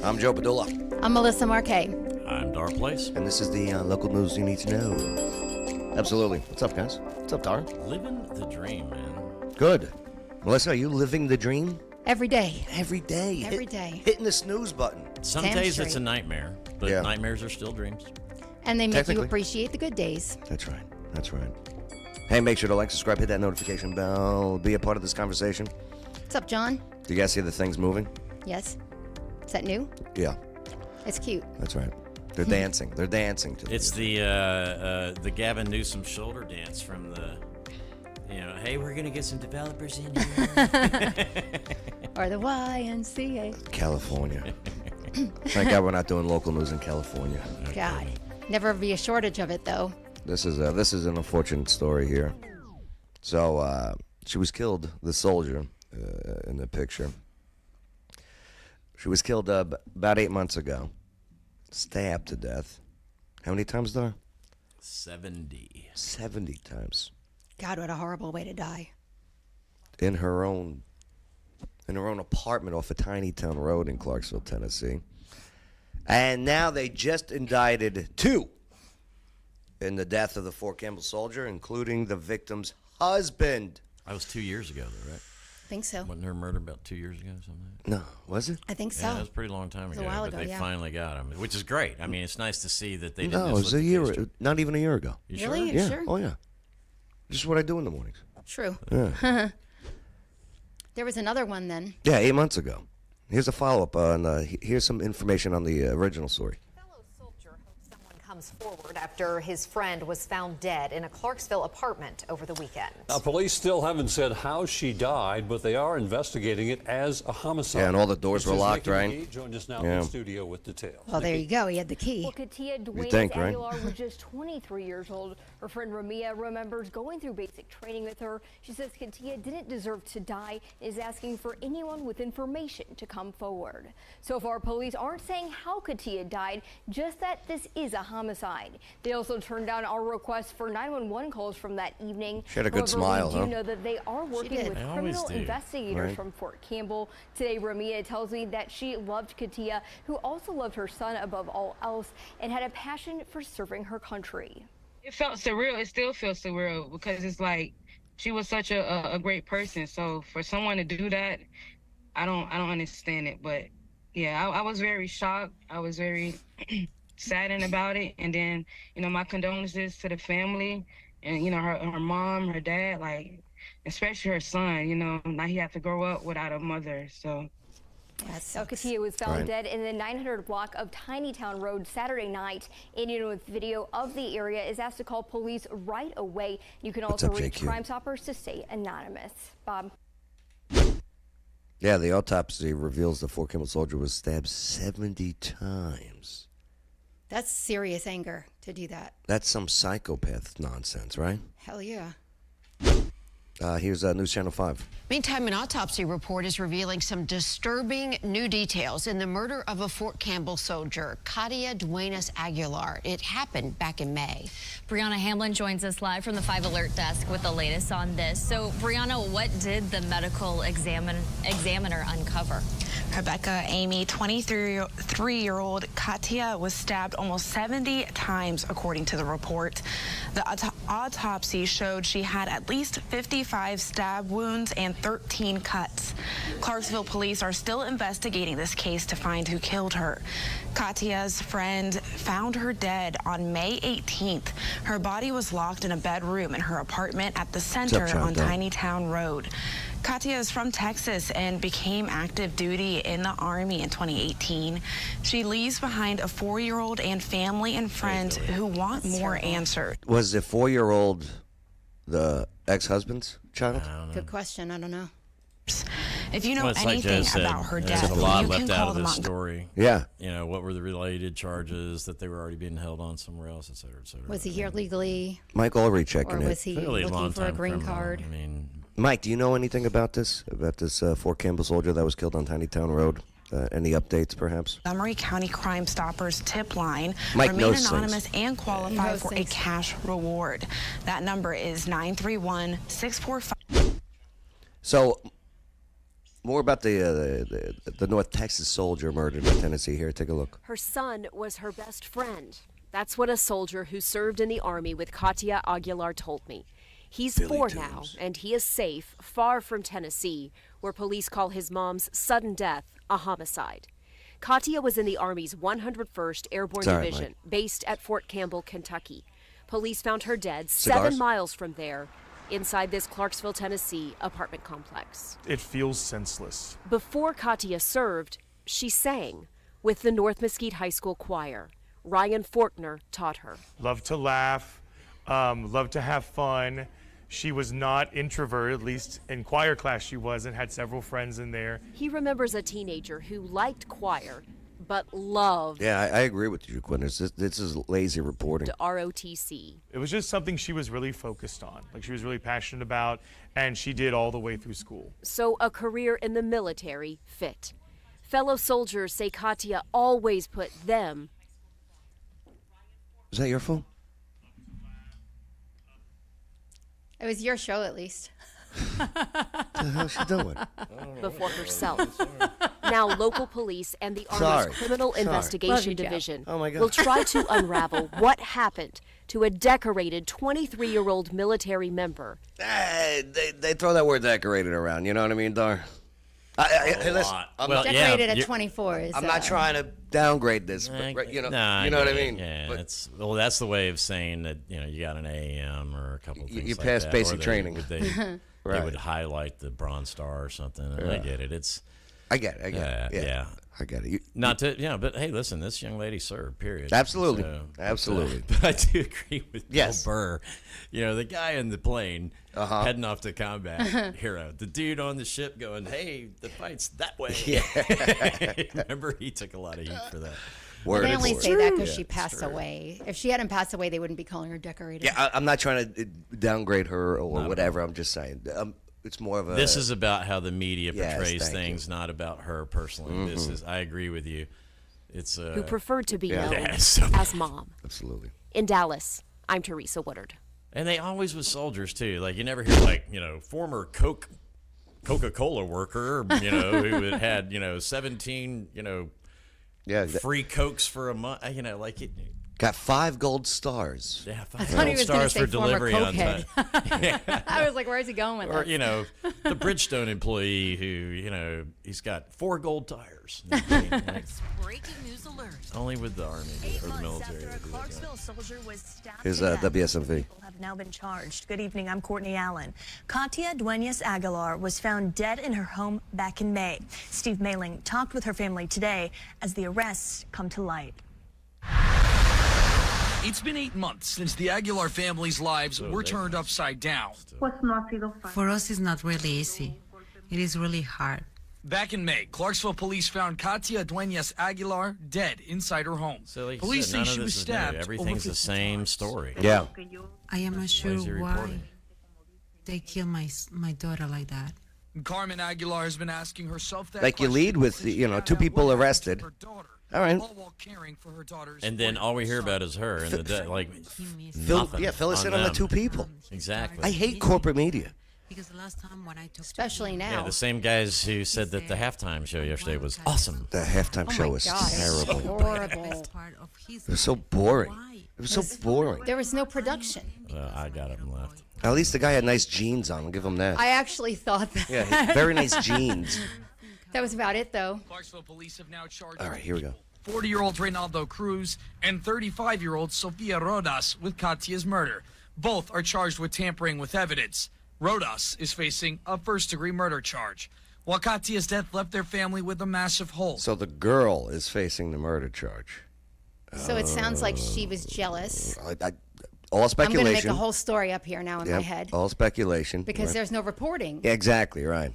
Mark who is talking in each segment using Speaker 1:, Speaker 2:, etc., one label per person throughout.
Speaker 1: I'm Joe Padula.
Speaker 2: I'm Melissa Marquez.
Speaker 3: I'm Dar Place.
Speaker 1: And this is the local news you need to know. Absolutely. What's up, guys? What's up, Dar?
Speaker 3: Living the dream, man.
Speaker 1: Good. Melissa, are you living the dream?
Speaker 2: Every day.
Speaker 1: Every day.
Speaker 2: Every day.
Speaker 1: Hitting the snooze button.
Speaker 3: Some
Speaker 2: Damn
Speaker 3: days
Speaker 2: straight.
Speaker 3: it's a nightmare, but
Speaker 1: Yeah.
Speaker 3: nightmares are still dreams.
Speaker 2: And they make you
Speaker 1: Technically.
Speaker 2: appreciate the good days.
Speaker 1: That's right. That's right. Hey, make sure to like, subscribe, hit that notification bell, be a part of this conversation.
Speaker 2: What's up, John?
Speaker 1: Do you guys see the things moving?
Speaker 2: Yes. Is that new?
Speaker 1: Yeah,
Speaker 2: It's cute.
Speaker 1: that's right. They're dancing. They're dancing to
Speaker 3: It's
Speaker 1: music.
Speaker 3: the Gavin Newsom shoulder dance from the, hey, we're gonna get some developers in here.
Speaker 2: Or the YMCA.
Speaker 1: California. Thank God we're not doing local news in California.
Speaker 2: God. Never be a shortage of it, though.
Speaker 1: This is an unfortunate story here. So she was killed. The soldier in the picture. She was killed about 8 months ago. Stabbed to death. How many times, Dar?
Speaker 3: 70.
Speaker 1: 70 times.
Speaker 2: God, what a horrible way to die.
Speaker 1: In her own apartment off a Tiny Town Road in Clarksville, Tennessee. And now they just indicted 2 in the death of the Fort Campbell soldier, including the victim's husband.
Speaker 3: That was 2 years ago, though, right?
Speaker 2: I think so.
Speaker 3: Wasn't her murder about 2 years ago or something?
Speaker 1: No, was it?
Speaker 2: I think so.
Speaker 3: Yeah, that was a pretty long time
Speaker 2: was
Speaker 3: ago.
Speaker 2: a while
Speaker 3: but
Speaker 2: ago,
Speaker 3: they
Speaker 2: yeah.
Speaker 3: finally got him, which is great. I mean, it's nice to see that they didn't
Speaker 1: No, it was a year, not even a year ago.
Speaker 3: You sure?
Speaker 2: Really?
Speaker 1: Yeah.
Speaker 2: Sure?
Speaker 1: Oh, yeah. This is what I do in the mornings.
Speaker 2: True.
Speaker 1: Yeah.
Speaker 2: There was another one then.
Speaker 1: Yeah, 8 months ago. Here's a follow-up on, here's some information on the original story.
Speaker 4: Fellow soldier hopes someone comes forward after his friend was found dead in a Clarksville apartment over the weekend.
Speaker 5: Now, police still haven't said how she died, but they are investigating it as a homicide.
Speaker 1: Yeah, and all the doors were
Speaker 5: This is
Speaker 1: locked,
Speaker 5: Nikki
Speaker 1: right?
Speaker 5: McGee, joined us now
Speaker 1: Yeah.
Speaker 5: in studio with details.
Speaker 2: Well, there you go. He had the key.
Speaker 6: Well, Katia Duenas
Speaker 1: think, right?
Speaker 6: Aguilar was just 23 years old. Her friend Ramia remembers going through basic training with her. She says Katia didn't deserve to die and is asking for anyone with information to come forward. So far, police aren't saying how Katia died, just that this is a homicide. They also turned down our request for 911 calls from that evening.
Speaker 1: She had a good smile,
Speaker 6: we do
Speaker 1: huh?
Speaker 6: know that they are working
Speaker 2: did.
Speaker 6: with
Speaker 3: They always
Speaker 6: criminal
Speaker 3: do.
Speaker 6: investigators
Speaker 1: Right.
Speaker 6: from Fort Campbell. Today, Ramia tells me that she loved Katia, who also loved her son above all else and had a passion for serving her country.
Speaker 7: It felt surreal. It still feels surreal because it's like she was such a great person. So for someone to do that, I don't understand it. But yeah, I was very shocked. I was very saddened about it. And then, my condolences to the family and, her mom, her dad, like, especially her son, now he had to grow up without a mother. So
Speaker 2: That
Speaker 6: So
Speaker 2: sucks.
Speaker 6: Katia was found
Speaker 1: Right.
Speaker 6: dead in the 900 block of Tiny Town Road Saturday night. Anyone with video of the area is asked to call police right away. You can
Speaker 1: What's
Speaker 6: also
Speaker 1: up,
Speaker 6: reach
Speaker 1: JQ?
Speaker 6: Crime Stoppers to stay anonymous. Bob.
Speaker 1: Yeah, the autopsy reveals the Fort Campbell soldier was stabbed 70 times.
Speaker 2: That's serious anger to do that.
Speaker 1: That's some psychopath nonsense, right?
Speaker 2: Hell yeah.
Speaker 1: Here's News Channel 5.
Speaker 8: Meantime, an autopsy report is revealing some disturbing new details in the murder of a Fort Campbell soldier, Katia Duenas Aguilar. It happened back in May.
Speaker 9: Brianna Hamlin joins us live from the 5 Alert desk with the latest on this. So, Brianna, what did the medical examiner uncover?
Speaker 10: Rebecca Amy, 23-year-old Katia was stabbed almost 70 times, according to the report. The autopsy showed she had at least 55 stab wounds and 13 cuts. Clarksville police are still investigating this case to find who killed her. Katia's friend found her dead on May 18th. Her body was locked in a bedroom in her apartment at the center on Tiny Town Road. Katia is from Texas and became active duty in the Army in 2018. She leaves behind a 4-year-old and family and friends who want more answers.
Speaker 1: Was the 4-year-old the ex-husband's child?
Speaker 2: Good question. I don't know.
Speaker 10: If you know
Speaker 3: Well, it's like
Speaker 10: anything
Speaker 3: Joe said,
Speaker 10: about her
Speaker 3: there's
Speaker 10: death,
Speaker 3: a lot
Speaker 10: you can
Speaker 3: left out
Speaker 10: call
Speaker 3: of
Speaker 10: them
Speaker 3: this
Speaker 10: on.
Speaker 3: story.
Speaker 1: Yeah.
Speaker 3: What were the related charges, that they were already being held on somewhere else, et cetera, et cetera.
Speaker 2: Was he here legally,
Speaker 1: Mike Ulrich
Speaker 2: or
Speaker 1: checking
Speaker 2: was
Speaker 1: it.
Speaker 2: he
Speaker 3: Fairly
Speaker 2: looking
Speaker 3: long
Speaker 2: for a
Speaker 3: time
Speaker 2: green
Speaker 3: criminal.
Speaker 2: card?
Speaker 3: I mean,
Speaker 1: Mike, do you know anything about this? About this Fort Campbell soldier that was killed on Tiny Town Road? Any updates, perhaps?
Speaker 10: Montgomery County Crime Stoppers tip line.
Speaker 1: Mike
Speaker 10: Remain
Speaker 1: knows
Speaker 10: anonymous
Speaker 1: things.
Speaker 10: and qualify
Speaker 2: knows
Speaker 10: for a
Speaker 2: things.
Speaker 10: cash reward. That number is 931-645.
Speaker 1: So, More about the North Texas soldier murdered in Tennessee. Here, take a look.
Speaker 11: Her son was her best friend. That's what a soldier who served in the Army with Katia Aguilar told me. He's 4 now, and he is safe, far from Tennessee, where police call his mom's sudden death a homicide. Katia was in the Army's 101st Airborne Division, based at Fort Campbell, Kentucky. Police found her dead 7 miles from there, inside this Clarksville, Tennessee apartment complex.
Speaker 12: It feels senseless.
Speaker 11: Before Katia served, she sang with the North Mesquite High School choir. Ryan Forkner taught her.
Speaker 12: Love to laugh, love to have fun. She was not introverted, at least in choir class she was, and had several friends in there.
Speaker 11: He remembers a teenager who liked choir, but loved
Speaker 1: Yeah, I agree with you, Quinn. This is lazy reporting.
Speaker 11: ROTC.
Speaker 12: It was just something she was really focused on, like she was really passionate about, and she did all the way through school.
Speaker 11: So a career in the military fit. Fellow soldiers say Katia always put them.
Speaker 1: Is that your phone?
Speaker 2: It was your show, at least.
Speaker 1: What the hell's she doing?
Speaker 11: Before herself. Now local police and the Army's
Speaker 1: Sorry.
Speaker 11: Criminal
Speaker 1: Sorry.
Speaker 11: Investigation
Speaker 2: Love you, Jeff.
Speaker 11: Division
Speaker 1: Oh, my God.
Speaker 11: will try to unravel what happened to a decorated 23-year-old military member.
Speaker 1: They throw that word decorated around. You know what I mean, Dar? Hey, listen, I'm,
Speaker 3: Well,
Speaker 2: Decorated at
Speaker 3: you're-
Speaker 2: 24 is.
Speaker 1: I'm not trying to downgrade this, but you know what I mean.
Speaker 3: Yeah,
Speaker 1: But
Speaker 3: that's the way of saying that you got an AM or a couple things
Speaker 1: you
Speaker 3: like
Speaker 1: passed
Speaker 3: that,
Speaker 1: basic
Speaker 3: or
Speaker 1: training.
Speaker 3: They
Speaker 1: Right.
Speaker 3: would highlight the Bronze Star or something. And I get it. It's
Speaker 1: I get it.
Speaker 3: yeah.
Speaker 1: I get it.
Speaker 3: Not to but hey, listen, this young lady served. Period.
Speaker 1: Absolutely.
Speaker 3: So,
Speaker 1: Absolutely.
Speaker 3: But I do agree with
Speaker 1: Yes.
Speaker 3: Bill Burr. The guy in the plane heading off to combat hero. The dude on the ship going, "Hey, the fight's that way." Remember, he took a lot of heat for that.
Speaker 1: Word
Speaker 2: They
Speaker 1: is
Speaker 2: only
Speaker 1: word.
Speaker 2: say that because she
Speaker 3: it's
Speaker 2: passed
Speaker 3: true.
Speaker 2: away. If she hadn't passed away, they wouldn't be calling her decorated.
Speaker 1: Yeah, I'm not trying to downgrade her or whatever. I'm just saying. It's more of a.
Speaker 3: This is about how the media
Speaker 1: Yes,
Speaker 3: portrays
Speaker 1: thank
Speaker 3: things, not about her personally. This is. I agree with you. It's
Speaker 11: Who preferred to be known
Speaker 3: Yeah, so-
Speaker 11: as Mom.
Speaker 1: Absolutely.
Speaker 11: In Dallas, I'm Teresa Woodard.
Speaker 3: And they always with soldiers too. Like you never hear former Coca-Cola worker, who had 17 free Cokes for a month.
Speaker 1: Got 5 gold stars.
Speaker 3: Yeah,
Speaker 2: I
Speaker 3: 5
Speaker 2: thought he
Speaker 3: gold
Speaker 2: was going to
Speaker 3: stars
Speaker 2: say
Speaker 3: for
Speaker 2: former
Speaker 3: delivery on time.
Speaker 2: cokehead. I was like, where's he going with
Speaker 3: Or
Speaker 2: this?
Speaker 3: the Bridgestone employee who he's got 4 gold tires.
Speaker 13: Breaking news alert.
Speaker 3: Only with the army or the military.
Speaker 13: After a
Speaker 3: they do that.
Speaker 13: Clarksville soldier was stabbed
Speaker 1: Here's
Speaker 13: to death,
Speaker 1: WSMV.
Speaker 13: people have now been charged. Good evening, I'm Courtney Allen. Katia Duenas Aguilar was found dead in her home back in May. Steve Mailing talked with her family today as the arrests come to light.
Speaker 14: It's been 8 months since the Aguilar family's lives were turned upside down.
Speaker 15: For us, it's not really easy. It is really hard.
Speaker 14: Back in May, Clarksville police found Katia Duenas Aguilar dead inside her home.
Speaker 3: So like you
Speaker 14: Police
Speaker 3: said,
Speaker 14: say
Speaker 3: none of
Speaker 14: she
Speaker 3: this
Speaker 14: was
Speaker 3: is new.
Speaker 14: stabbed.
Speaker 3: Everything's the same story.
Speaker 1: Yeah.
Speaker 15: I am not sure
Speaker 3: Lazy
Speaker 15: why
Speaker 3: reporting.
Speaker 15: they killed my daughter like that.
Speaker 14: Carmen Aguilar has been asking herself that
Speaker 1: Like you
Speaker 14: question
Speaker 1: lead with,
Speaker 14: since she found
Speaker 1: 2
Speaker 14: out
Speaker 1: people
Speaker 14: what happened to
Speaker 1: arrested.
Speaker 14: her daughter,
Speaker 1: All right.
Speaker 14: all while caring for her daughter's
Speaker 3: And then all we hear
Speaker 14: 44
Speaker 3: about is her and the dead. Like
Speaker 1: Fill
Speaker 3: nothing
Speaker 1: us in on the
Speaker 3: them.
Speaker 1: 2 people.
Speaker 3: Exactly.
Speaker 1: I hate corporate media.
Speaker 15: Because the last time when I took
Speaker 2: Especially now.
Speaker 3: Yeah, the same guys who said that the halftime show yesterday was awesome.
Speaker 1: The halftime show was
Speaker 2: God, it was
Speaker 1: terrible.
Speaker 2: horrible.
Speaker 1: It was so boring. It was so boring.
Speaker 2: There was no production.
Speaker 3: I got him left.
Speaker 1: At least the guy had nice jeans on. I'll give him that.
Speaker 2: I actually thought that.
Speaker 1: Yeah, very nice jeans.
Speaker 2: That was about it, though.
Speaker 14: Clarksville police have now charged
Speaker 1: All right, here we go.
Speaker 14: 40-year-old Reynaldo Cruz and 35-year-old Sofia Rodas with Katia's murder. Both are charged with tampering with evidence. Rodas is facing a first-degree murder charge, while Katia's death left their family with a massive hole.
Speaker 1: So the girl is facing the murder charge.
Speaker 2: So it sounds like she was jealous.
Speaker 1: All
Speaker 2: I'm
Speaker 1: speculation.
Speaker 2: going to make a whole story up here now in my
Speaker 1: Yep,
Speaker 2: head.
Speaker 1: all speculation.
Speaker 2: Because
Speaker 1: right.
Speaker 2: there's no reporting.
Speaker 1: Exactly, right.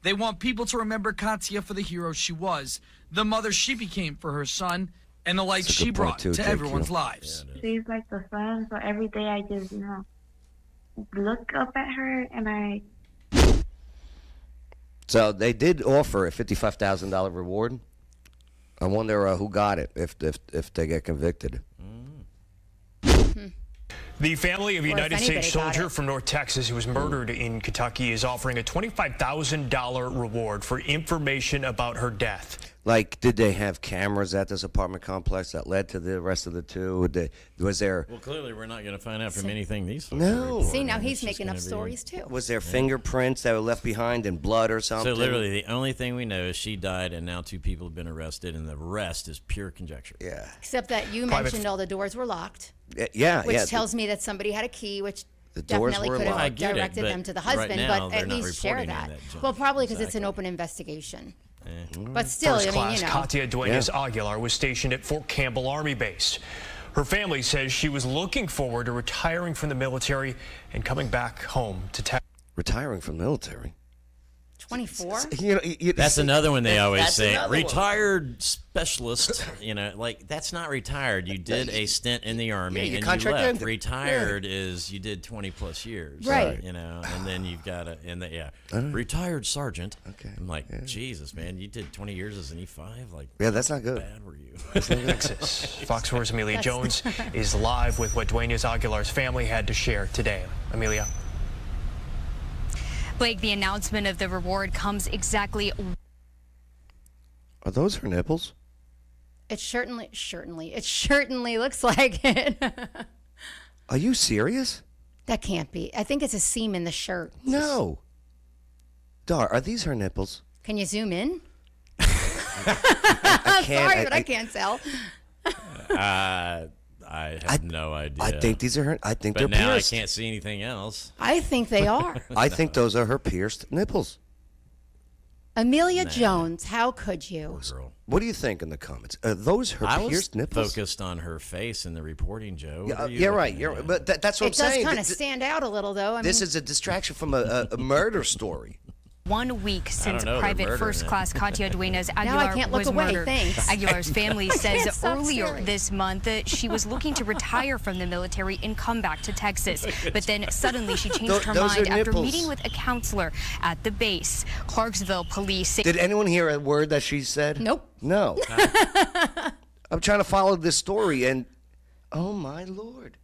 Speaker 14: They want people to remember Katia for the hero she was, the mother she became for her son, and the light
Speaker 1: That's a
Speaker 14: she
Speaker 1: good point,
Speaker 14: brought
Speaker 1: too,
Speaker 14: to
Speaker 1: JQ.
Speaker 14: everyone's lives.
Speaker 16: She's like the sun, so every day I just, look up at her and I.
Speaker 1: So they did offer a $55,000 reward. I wonder who got it if they get convicted.
Speaker 17: The family of a
Speaker 2: Or if
Speaker 17: United States
Speaker 2: anybody got
Speaker 17: soldier
Speaker 2: it.
Speaker 17: from North Texas who was murdered in Kentucky is offering a $25,000 reward for information about her death.
Speaker 1: Like, did they have cameras at this apartment complex that led to the rest of the two? Was there?
Speaker 3: Well, clearly we're not going to find out from anything these folks
Speaker 1: No.
Speaker 3: are reporting.
Speaker 2: See, now
Speaker 3: It's
Speaker 2: he's
Speaker 3: just
Speaker 2: making
Speaker 3: gonna
Speaker 2: up
Speaker 3: be-
Speaker 2: stories too.
Speaker 1: Was there fingerprints that were left behind in blood or something?
Speaker 3: So literally, the only thing we know is she died, and now 2 people have been arrested, and the rest is pure conjecture.
Speaker 1: Yeah.
Speaker 2: Except that you mentioned all the doors were locked.
Speaker 1: Yeah.
Speaker 2: Which tells me that somebody had a key, which
Speaker 1: The doors
Speaker 2: definitely
Speaker 1: were
Speaker 2: could
Speaker 1: locked.
Speaker 3: I
Speaker 2: have
Speaker 3: get it,
Speaker 2: directed
Speaker 3: but
Speaker 2: them to the
Speaker 3: right
Speaker 2: husband,
Speaker 3: now,
Speaker 2: but
Speaker 3: they're
Speaker 2: at
Speaker 3: not
Speaker 2: least share
Speaker 3: reporting
Speaker 2: that.
Speaker 3: that, John.
Speaker 2: Well, probably because it's an open investigation.
Speaker 3: Eh.
Speaker 2: But still,
Speaker 17: First
Speaker 2: I mean,
Speaker 17: class
Speaker 2: you know.
Speaker 17: Katia Duenas Aguilar was stationed at Fort Campbell Army Base. Her family says she was looking forward to retiring from the military and coming back home to Texas.
Speaker 1: Retiring from the military.
Speaker 2: 24?
Speaker 3: That's another one they always
Speaker 1: That's
Speaker 3: say.
Speaker 1: another one.
Speaker 3: Retired specialist. Like, that's not retired. You did a stint in the Army
Speaker 1: Yeah, your
Speaker 3: and you
Speaker 1: contract
Speaker 3: left.
Speaker 1: ended.
Speaker 3: Retired is you did 20 plus years.
Speaker 2: Right.
Speaker 3: And then you've got retired sergeant. Okay. I'm like, Jesus, man, you did 20 years as an E5? Like,
Speaker 1: Yeah, that's not good.
Speaker 3: How bad were you?
Speaker 17: Texas. Fox 4's Amelia Jones is live with what Duenas Aguilar's family had to share today. Amelia.
Speaker 18: Blake, the announcement of the reward comes exactly.
Speaker 1: Are those her nipples?
Speaker 2: It certainly looks like it.
Speaker 1: Are you serious?
Speaker 2: That can't be. I think it's a seam in the shirt.
Speaker 1: No. Dar, are these her nipples?
Speaker 2: Can you zoom in?
Speaker 1: I can't.
Speaker 2: Sorry, but I can't tell.
Speaker 3: I have no idea.
Speaker 1: I think these are her. I think
Speaker 3: But
Speaker 1: they're
Speaker 3: now
Speaker 1: pierced.
Speaker 3: I can't see anything else.
Speaker 2: I think they are.
Speaker 1: I think those are her pierced nipples.
Speaker 2: Amelia Jones, how could you?
Speaker 1: What do you think in the comments? Are those her
Speaker 3: I was
Speaker 1: pierced nipples?
Speaker 3: focused on her face in the reporting, Joe. What
Speaker 1: Yeah,
Speaker 3: are you
Speaker 1: you're right.
Speaker 3: looking
Speaker 1: You're
Speaker 3: at?
Speaker 1: right. But that's what I'm
Speaker 2: It does
Speaker 1: saying.
Speaker 2: kind of stand out a little, though. I
Speaker 1: This
Speaker 2: mean,
Speaker 1: is a distraction from a murder story.
Speaker 18: 1 week since
Speaker 1: know, they're
Speaker 18: Private
Speaker 1: murdering
Speaker 18: First
Speaker 1: it.
Speaker 18: Class Katia Duenas
Speaker 2: Now I
Speaker 18: Aguilar
Speaker 2: can't look
Speaker 18: was
Speaker 2: away,
Speaker 18: murdered.
Speaker 2: thanks.
Speaker 18: Aguilar's family
Speaker 2: I
Speaker 18: says
Speaker 2: can't stop
Speaker 18: earlier
Speaker 2: staring.
Speaker 18: this month that she was looking to retire from the military and come back to Texas. But then suddenly she changed her
Speaker 1: Those are
Speaker 18: mind after
Speaker 1: nipples.
Speaker 18: meeting with a counselor at the base. Clarksville police say
Speaker 1: Did anyone hear a word that she said?
Speaker 2: Nope.
Speaker 1: No. I'm trying to follow this story, and oh my Lord,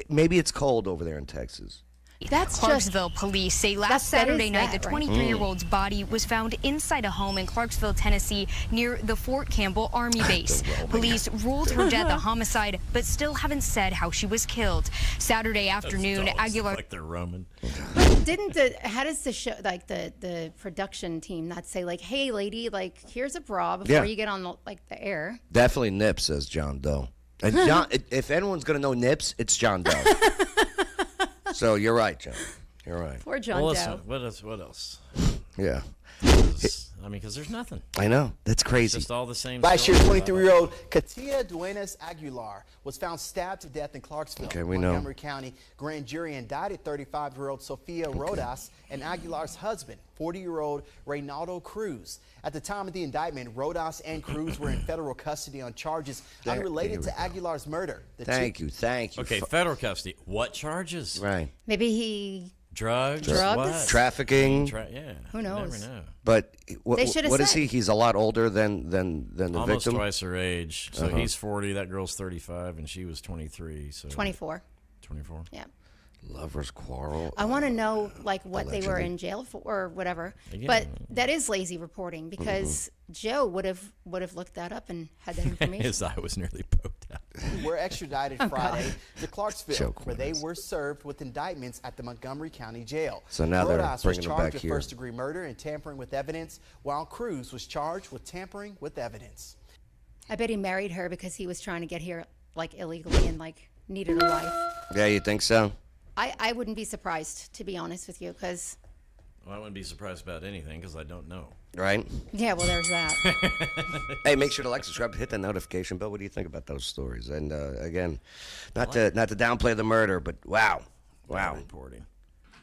Speaker 1: maybe it's cold over there in Texas.
Speaker 2: That's
Speaker 18: Clarksville police say last Saturday night the
Speaker 2: that, right?
Speaker 18: 23-year-old's body was found inside a home in Clarksville, Tennessee, near the Fort Campbell Army base. Police ruled her death a homicide, but still haven't said how she was killed. Saturday afternoon, Aguilar.
Speaker 3: Like they're Roman.
Speaker 2: How does the show, like the production team, not say like, "Hey, lady, like here's a bra before
Speaker 1: Yeah.
Speaker 2: you get on the air"?
Speaker 1: Definitely Nips, says John Doe. And John, if anyone's gonna know Nips, it's John Doe. So you're right, John. You're right.
Speaker 2: Poor John
Speaker 3: Well,
Speaker 2: Doe.
Speaker 3: listen, what else?
Speaker 1: Yeah.
Speaker 3: I mean, because there's nothing.
Speaker 1: I know. That's crazy.
Speaker 3: It's just all the same.
Speaker 19: Last year,
Speaker 3: story.
Speaker 19: 23-year-old Katia Duenas Aguilar was found stabbed to death in Clarksville.
Speaker 1: Okay, we know.
Speaker 19: Montgomery County grand jury indicted 35-year-old Sofia Rodas and Aguilar's husband, 40-year-old Reynaldo Cruz. At the time of the indictment, Rodas and Cruz were in federal custody on charges unrelated to Aguilar's murder. The
Speaker 1: Thank you.
Speaker 3: Okay, federal custody. What charges?
Speaker 1: Right.
Speaker 2: Maybe he.
Speaker 3: Drugs.
Speaker 2: Drugs?
Speaker 3: What?
Speaker 1: Trafficking.
Speaker 3: Yeah.
Speaker 2: Who knows?
Speaker 3: You never know.
Speaker 1: But
Speaker 2: They should've
Speaker 1: what is
Speaker 2: said.
Speaker 1: he? He's a lot older than the
Speaker 3: Almost
Speaker 1: victim.
Speaker 3: twice her age. So
Speaker 1: Uh-huh.
Speaker 3: he's 40. That girl's 35, and she was 23. So
Speaker 2: 24.
Speaker 3: 24.
Speaker 2: Yeah.
Speaker 1: Lovers quarrel.
Speaker 2: I want to know like what they were
Speaker 1: Allegedly.
Speaker 2: in jail for or whatever.
Speaker 3: Again.
Speaker 2: But that is lazy reporting because Joe would have looked that up and had that information.
Speaker 3: His eye was nearly poked out.
Speaker 19: were extradited
Speaker 2: Oh,
Speaker 19: Friday
Speaker 2: God.
Speaker 19: to Clarksville,
Speaker 1: Joke
Speaker 19: where they were served with indictments at the Montgomery County Jail.
Speaker 1: So now they're
Speaker 19: Rodas was
Speaker 1: bringing them
Speaker 19: charged
Speaker 1: back
Speaker 19: with
Speaker 1: here.
Speaker 19: first-degree murder and tampering with evidence, while Cruz was charged with tampering with evidence.
Speaker 2: I bet he married her because he was trying to get here like illegally and like needed a wife.
Speaker 1: Yeah, you think so?
Speaker 2: I wouldn't be surprised, to be honest with you, because
Speaker 3: Well, I wouldn't be surprised about anything because I don't know.
Speaker 1: Right?
Speaker 2: yeah, well, there's that.
Speaker 1: Hey, make sure to like, subscribe, hit that notification bell. What do you think about those stories? And again, not to downplay the murder, but wow.
Speaker 3: Reporting.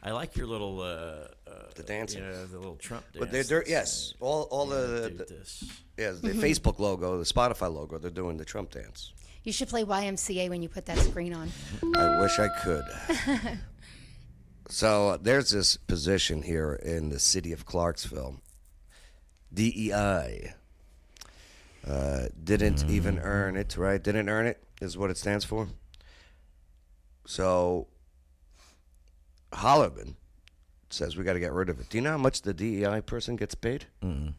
Speaker 3: I like your little
Speaker 1: the dancing.
Speaker 3: You know, the little Trump dance.
Speaker 1: But they're yes, all the
Speaker 2: Mhm.
Speaker 1: Facebook logo, the Spotify logo, they're doing the Trump dance.
Speaker 2: You should play YMCA when you put that screen on.
Speaker 1: I wish I could. So there's this position here in the city of Clarksville. DEI didn't even earn it, right? Didn't earn it is what it stands for. So Hollerman says we got to get rid of it. Do you know how much the DEI person gets paid?
Speaker 3: Mm.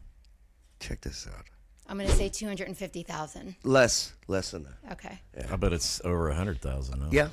Speaker 1: Check this out.
Speaker 2: I'm going to say 250,000.
Speaker 1: Less than that.
Speaker 2: Okay.
Speaker 1: Yeah.
Speaker 3: I bet it's over 100,000.
Speaker 1: Yeah.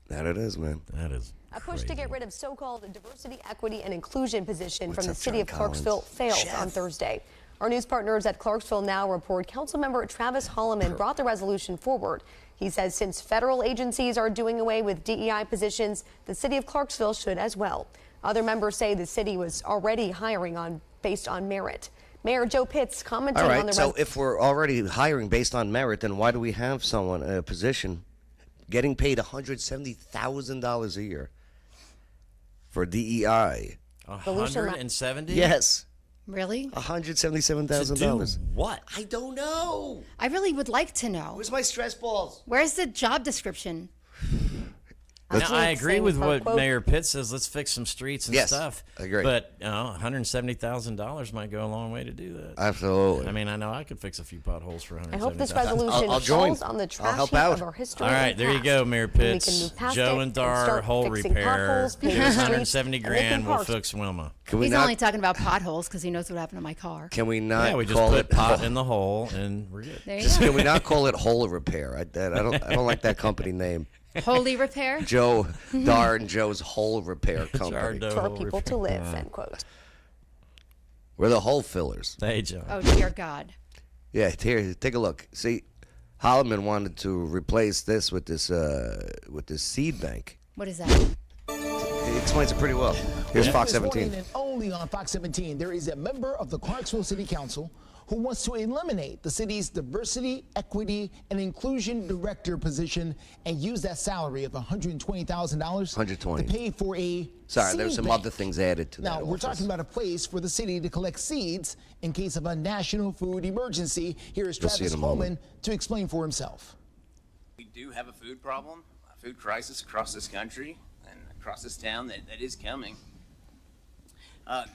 Speaker 1: That it is, man.
Speaker 3: That is.
Speaker 20: A push to get rid of so-called diversity, equity, and inclusion position
Speaker 1: What's
Speaker 20: from the
Speaker 1: up,
Speaker 20: city
Speaker 1: John
Speaker 20: of Clarksville
Speaker 1: Collins?
Speaker 20: failed on Thursday. Our news partners at Clarksville Now report Councilmember Travis Holloman brought the resolution forward. He says since federal agencies are doing away with DEI positions, the city of Clarksville should as well. Other members say the city was already hiring based on merit. Mayor Joe Pitts commenting
Speaker 1: All right,
Speaker 20: on the
Speaker 1: so if we're already hiring based on merit, then why do we have someone in a position getting paid $170,000 a year for DEI?
Speaker 3: 170?
Speaker 1: Yes.
Speaker 2: Really?
Speaker 1: $177,000.
Speaker 3: What?
Speaker 1: I don't know.
Speaker 2: I really would like to know.
Speaker 1: Where's my stress balls?
Speaker 2: Where's the job description?
Speaker 3: Now, I agree with what Mayor Pitt says. Let's fix some streets and
Speaker 1: Yes,
Speaker 3: stuff.
Speaker 1: I agree.
Speaker 3: But $170,000 might go a long way to do that.
Speaker 1: Absolutely.
Speaker 3: I mean, I know I could fix a few potholes for $170,000.
Speaker 20: I hope this resolution falls on the trash heap of our history.
Speaker 3: All right,
Speaker 20: and
Speaker 3: there you
Speaker 20: past.
Speaker 3: go, Mayor
Speaker 20: And we can
Speaker 3: Pitts.
Speaker 20: move past
Speaker 3: Joe
Speaker 20: it
Speaker 3: and Dar
Speaker 20: start
Speaker 3: hole
Speaker 20: fixing
Speaker 3: repair.
Speaker 20: potholes,
Speaker 3: Give
Speaker 20: paving
Speaker 3: us
Speaker 20: streets,
Speaker 3: 170
Speaker 20: and
Speaker 3: grand.
Speaker 20: making
Speaker 3: We'll
Speaker 20: parks.
Speaker 3: fix Wilma.
Speaker 2: He's only talking about potholes because he knows what happened to my car.
Speaker 1: Can we not
Speaker 3: Yeah, we just
Speaker 1: call
Speaker 3: put
Speaker 1: it
Speaker 3: pot in the hole and we're good.
Speaker 2: There you
Speaker 1: Just
Speaker 2: go.
Speaker 1: can we not call it Hole Repair? I don't like that company name.
Speaker 2: Holy repair?
Speaker 1: Joe Dar and Joe's Hole Repair Company.
Speaker 20: For people to live, end quote.
Speaker 1: We're the hole fillers.
Speaker 3: Hey, Joe.
Speaker 2: Oh, dear God.
Speaker 1: Yeah, here, take a look. See, Holloman wanted to replace this with this seed bank.
Speaker 2: What is that?
Speaker 1: He explains it pretty well. Here's Fox
Speaker 21: This morning
Speaker 1: 17.
Speaker 21: and only on Fox 17, there is a member of the Clarksville City Council who wants to eliminate the city's diversity, equity, and inclusion director position and use that salary of $120,000
Speaker 1: $120,000
Speaker 21: to pay for a
Speaker 1: Sorry, there's
Speaker 21: seed
Speaker 1: some
Speaker 21: bank.
Speaker 1: other things added to that.
Speaker 21: Now, we're
Speaker 1: office.
Speaker 21: talking about a place for the city to collect seeds in case of a national food emergency. Here is
Speaker 1: You'll see
Speaker 21: Travis
Speaker 1: in a moment.
Speaker 21: Holman to explain for himself.
Speaker 22: We do have a food problem, a food crisis across this country and across this town that is coming.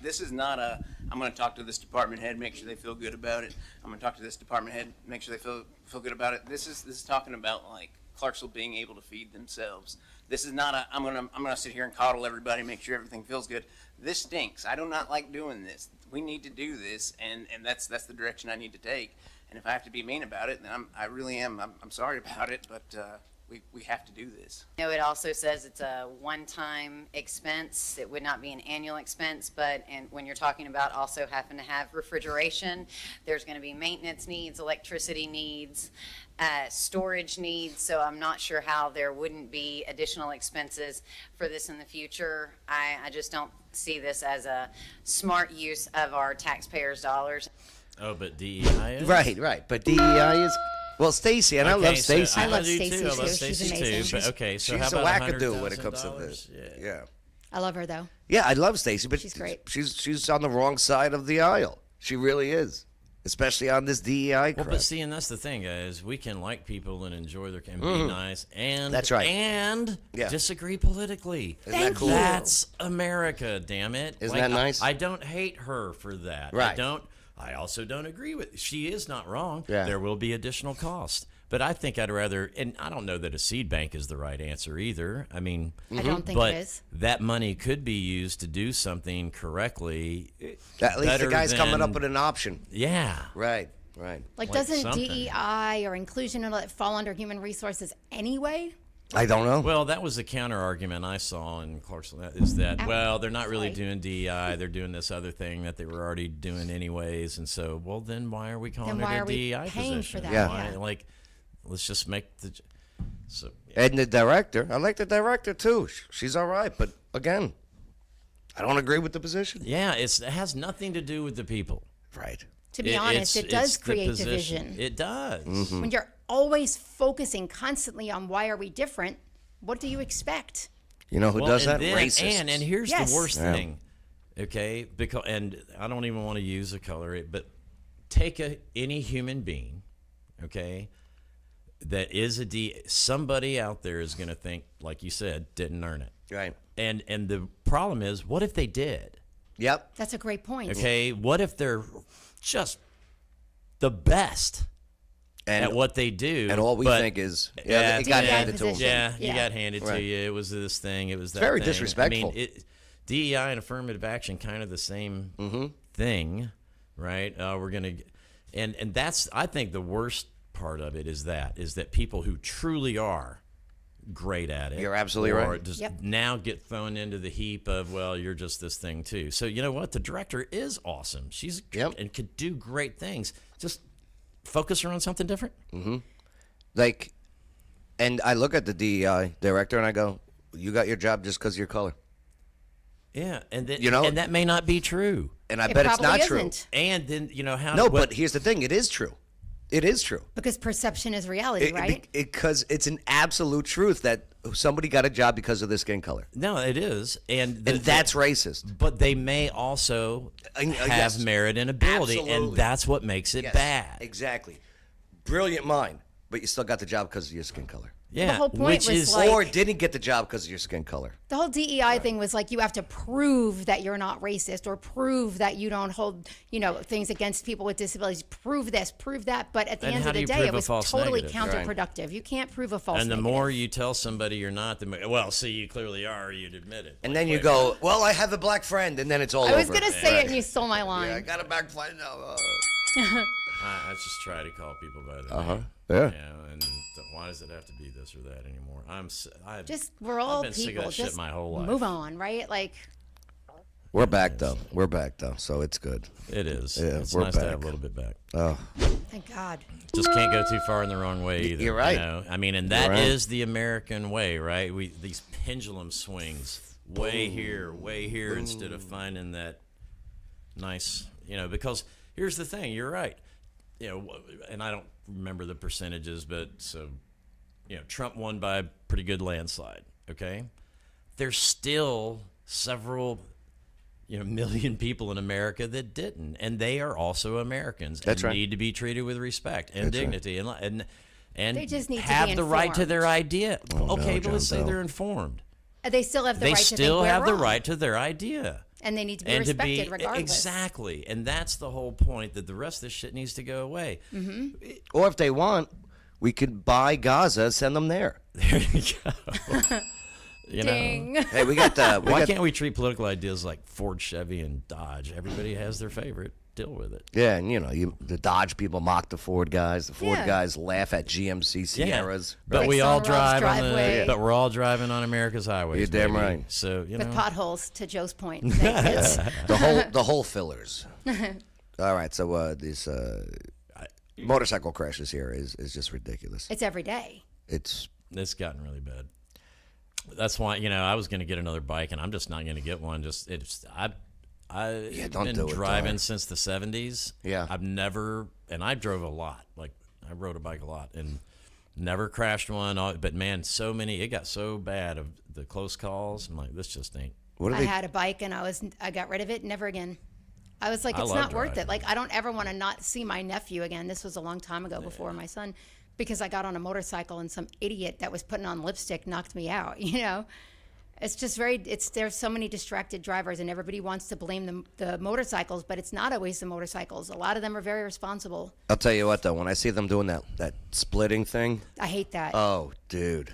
Speaker 22: This is not I'm going to talk to this department head, make sure they feel good about it. I'm going to talk to this department head, make sure they feel good about it. This is talking about like Clarksville being able to feed themselves. This is not I'm going to sit here and coddle everybody, make sure everything feels good. This stinks. I do not like doing this. We need to do this, and that's the direction I need to take. And if I have to be mean about it, then I really am. I'm sorry about it, but we have to do this.
Speaker 23: No, it also says it's a one-time expense. It would not be an annual expense, and when you're talking about also having to have refrigeration, there's going to be maintenance needs, electricity needs, storage needs. So I'm not sure how there wouldn't be additional expenses for this in the future. I just don't see this as a smart use of our taxpayers' dollars.
Speaker 3: Oh, but DEI is?
Speaker 1: Right. But DEI is. Well, Stacy, and I love Stacy.
Speaker 2: I love
Speaker 3: Stacy
Speaker 2: Stacy
Speaker 3: too. I love
Speaker 2: too.
Speaker 3: Stacy
Speaker 2: She's amazing.
Speaker 3: too. But okay, so
Speaker 1: She's
Speaker 3: how
Speaker 1: a
Speaker 3: about
Speaker 1: wackadoo when it comes to this.
Speaker 3: $100,000?
Speaker 1: Yeah.
Speaker 2: I love her, though.
Speaker 1: Yeah, I love Stacy, but
Speaker 2: She's great.
Speaker 1: She's on the wrong side of the aisle. She really is, especially on this DEI crap.
Speaker 3: Well, but see, and that's the thing, guys. We can like people and enjoy their and be
Speaker 1: Mhm.
Speaker 3: nice, and
Speaker 1: That's right.
Speaker 3: and
Speaker 1: Yeah.
Speaker 3: disagree politically.
Speaker 1: Isn't that cool?
Speaker 3: That's America, damn it.
Speaker 1: Isn't that nice?
Speaker 3: I don't hate her for that.
Speaker 1: Right.
Speaker 3: I also don't agree with. She is not wrong.
Speaker 1: Yeah.
Speaker 3: There will be additional cost. But I think I'd rather, and I don't know that a seed bank is the right answer either. I mean,
Speaker 2: I don't think
Speaker 3: but
Speaker 2: it is.
Speaker 3: that money could be used to do something correctly.
Speaker 1: At least the
Speaker 3: better
Speaker 1: guy's coming
Speaker 3: than-
Speaker 1: up with an option.
Speaker 3: Yeah.
Speaker 1: Right.
Speaker 2: Like doesn't
Speaker 3: something.
Speaker 2: DEI or inclusion and all that fall under human resources anyway?
Speaker 1: I don't know.
Speaker 3: Well, that was the counter argument I saw in Clarksville. Is that well, they're not really doing DEI; they're doing this other thing that they were already doing anyways. And so, well, then why are we calling
Speaker 2: Then why
Speaker 3: it a
Speaker 2: are we
Speaker 3: DEI
Speaker 2: paying
Speaker 3: position?
Speaker 2: for that?
Speaker 1: Yeah.
Speaker 3: Why, like, let's just make the. So
Speaker 1: And the director, I like the director too. She's all right, but again, I don't agree with the position.
Speaker 3: yeah, it has nothing to do with the people.
Speaker 1: Right.
Speaker 2: To be honest, it does
Speaker 3: it's the
Speaker 2: create
Speaker 3: position.
Speaker 2: division.
Speaker 3: It does.
Speaker 1: Mm-hmm.
Speaker 2: When you're always focusing constantly on why are we different, what do you expect?
Speaker 1: You know who
Speaker 3: Well,
Speaker 1: does
Speaker 3: and
Speaker 1: that?
Speaker 3: then-
Speaker 1: Racists.
Speaker 3: And here's
Speaker 2: Yes.
Speaker 3: the worst
Speaker 1: Yeah.
Speaker 3: thing, okay? Because I don't even want to use a color, but take any human being, okay, that is somebody out there is going to think, like you said, didn't earn it.
Speaker 1: Right.
Speaker 3: And the problem is, what if they did?
Speaker 1: Yep.
Speaker 2: That's a great point.
Speaker 3: Okay, what if they're just the best? at what they do.
Speaker 1: And all we think is, it got handed to them.
Speaker 3: Yeah, you got handed to you. It was this thing. It was that
Speaker 1: very
Speaker 3: thing.
Speaker 1: disrespectful.
Speaker 3: I mean, DEI and affirmative action, kind of the same thing, right? We're gonna, and that's, I think the worst part of it is that people who truly are great at it,
Speaker 1: you're absolutely
Speaker 3: or
Speaker 1: right,
Speaker 3: just now get thrown into the heap of, well, you're just this thing too. So you know what? The director is awesome. She's and could do great things. Just focus her on something different.
Speaker 1: Like, and I look at the DEI director and I go, you got your job just because of your color.
Speaker 3: Yeah, and then,
Speaker 1: you know,
Speaker 3: and that may not be true.
Speaker 1: And I bet it's not true.
Speaker 3: And then, you know, how...
Speaker 1: No, but here's the thing. It is true. It is true.
Speaker 2: Because perception is reality, right?
Speaker 1: Because it's an absolute truth that somebody got a job because of their skin color.
Speaker 3: No, it is. And
Speaker 1: that's racist.
Speaker 3: But they may also have merit and ability,
Speaker 1: Absolutely.
Speaker 3: and that's what makes it bad.
Speaker 1: Exactly. Brilliant mind, but you still got the job because of your skin color.
Speaker 3: Yeah,
Speaker 2: the whole point was like,
Speaker 1: or didn't get the job because of your skin color.
Speaker 2: The whole DEI thing was like, you have to prove that you're not racist, or prove that you don't hold, you know, things against people with disabilities. Prove this, prove that. But at the end of the day, it was totally counterproductive. You can't prove a false
Speaker 3: And the
Speaker 2: negative.
Speaker 3: more you tell somebody you're not, well, see, you clearly are. You'd admit it.
Speaker 1: And then you go, well, I have a black friend, and then it's all over.
Speaker 2: I was going to say it, and you stole my line.
Speaker 1: Yeah, I got a black friend now.
Speaker 3: I just try to call people by their name.
Speaker 1: Yeah.
Speaker 3: And why does it have to be this or that anymore?
Speaker 2: We're all
Speaker 3: I've been
Speaker 2: people.
Speaker 3: sick of that
Speaker 2: just
Speaker 3: shit my whole life.
Speaker 2: move on, right? Like,
Speaker 1: We're back though. We're back though, so it's good.
Speaker 3: It is.
Speaker 1: Yeah,
Speaker 3: It's
Speaker 1: we're
Speaker 3: nice
Speaker 1: back.
Speaker 3: to have a little bit back.
Speaker 1: Oh,
Speaker 2: thank God.
Speaker 3: Just can't go too far in the wrong way either.
Speaker 1: You're right.
Speaker 3: You know? I mean, and that is the American way, right? These pendulum swings, way here, instead of finding that nice, you know. Because here's the thing. You're right. You know, and I don't remember the percentages, but so, you know, Trump won by a pretty good landslide. Okay, there's still several, you know, million people in America that didn't, and they are also Americans and need to be treated with respect and dignity, and
Speaker 2: they just need to
Speaker 3: have
Speaker 2: be
Speaker 3: the right to their
Speaker 2: informed.
Speaker 3: idea. Okay, but let's say they're informed.
Speaker 2: They still have the
Speaker 3: They
Speaker 2: right to
Speaker 3: still
Speaker 2: think
Speaker 3: have
Speaker 2: we're
Speaker 3: the
Speaker 2: wrong.
Speaker 3: right to their idea.
Speaker 2: And they need to be
Speaker 3: And
Speaker 2: respected regardless.
Speaker 3: Exactly. And that's the whole point, that the rest of this shit needs to go away.
Speaker 1: or if they want, we could buy Gaza, send them there.
Speaker 3: There you go. You
Speaker 2: Ding.
Speaker 3: know.
Speaker 1: Hey, we got
Speaker 3: Why can't we treat political ideas like Ford, Chevy, and Dodge? Everybody has their favorite. Deal with it.
Speaker 1: Yeah, and you know, the Dodge people mock the Ford guys. The Ford guys laugh at GMC Sierras.
Speaker 3: But
Speaker 1: Right.
Speaker 3: we all
Speaker 2: Sunrise
Speaker 3: drive on
Speaker 2: driveway.
Speaker 3: but we're all driving on America's highways.
Speaker 1: You're damn
Speaker 3: baby.
Speaker 1: right.
Speaker 3: So you
Speaker 2: With
Speaker 3: know,
Speaker 2: potholes, to Joe's point. Thanks.
Speaker 1: the whole fillers. All right, so this motorcycle crashes here is just ridiculous.
Speaker 2: It's every day.
Speaker 1: It's
Speaker 3: gotten really bad. That's why, you know, I was going to get another bike, and I'm just not going to get one. I've
Speaker 1: don't
Speaker 3: been
Speaker 1: do it,
Speaker 3: driving
Speaker 1: dog.
Speaker 3: since the 70s.
Speaker 1: Yeah.
Speaker 3: I've never, and I drove a lot. Like, I rode a bike a lot and never crashed one. But man, it got so bad of the close calls. I'm like, this just ain't.
Speaker 2: I had a bike and I got rid of it. Never again. I was like, it's not worth it. Like, I don't ever want to not see my nephew again. This was a long time ago before my son, because I got on a motorcycle and some idiot that was putting on lipstick knocked me out, you know? It's just there's so many distracted drivers, and everybody wants to blame the motorcycles, but it's not always the motorcycles. A lot of them are very responsible.
Speaker 1: I'll tell you what though, when I see them doing that splitting thing,
Speaker 2: I hate that.
Speaker 1: oh dude.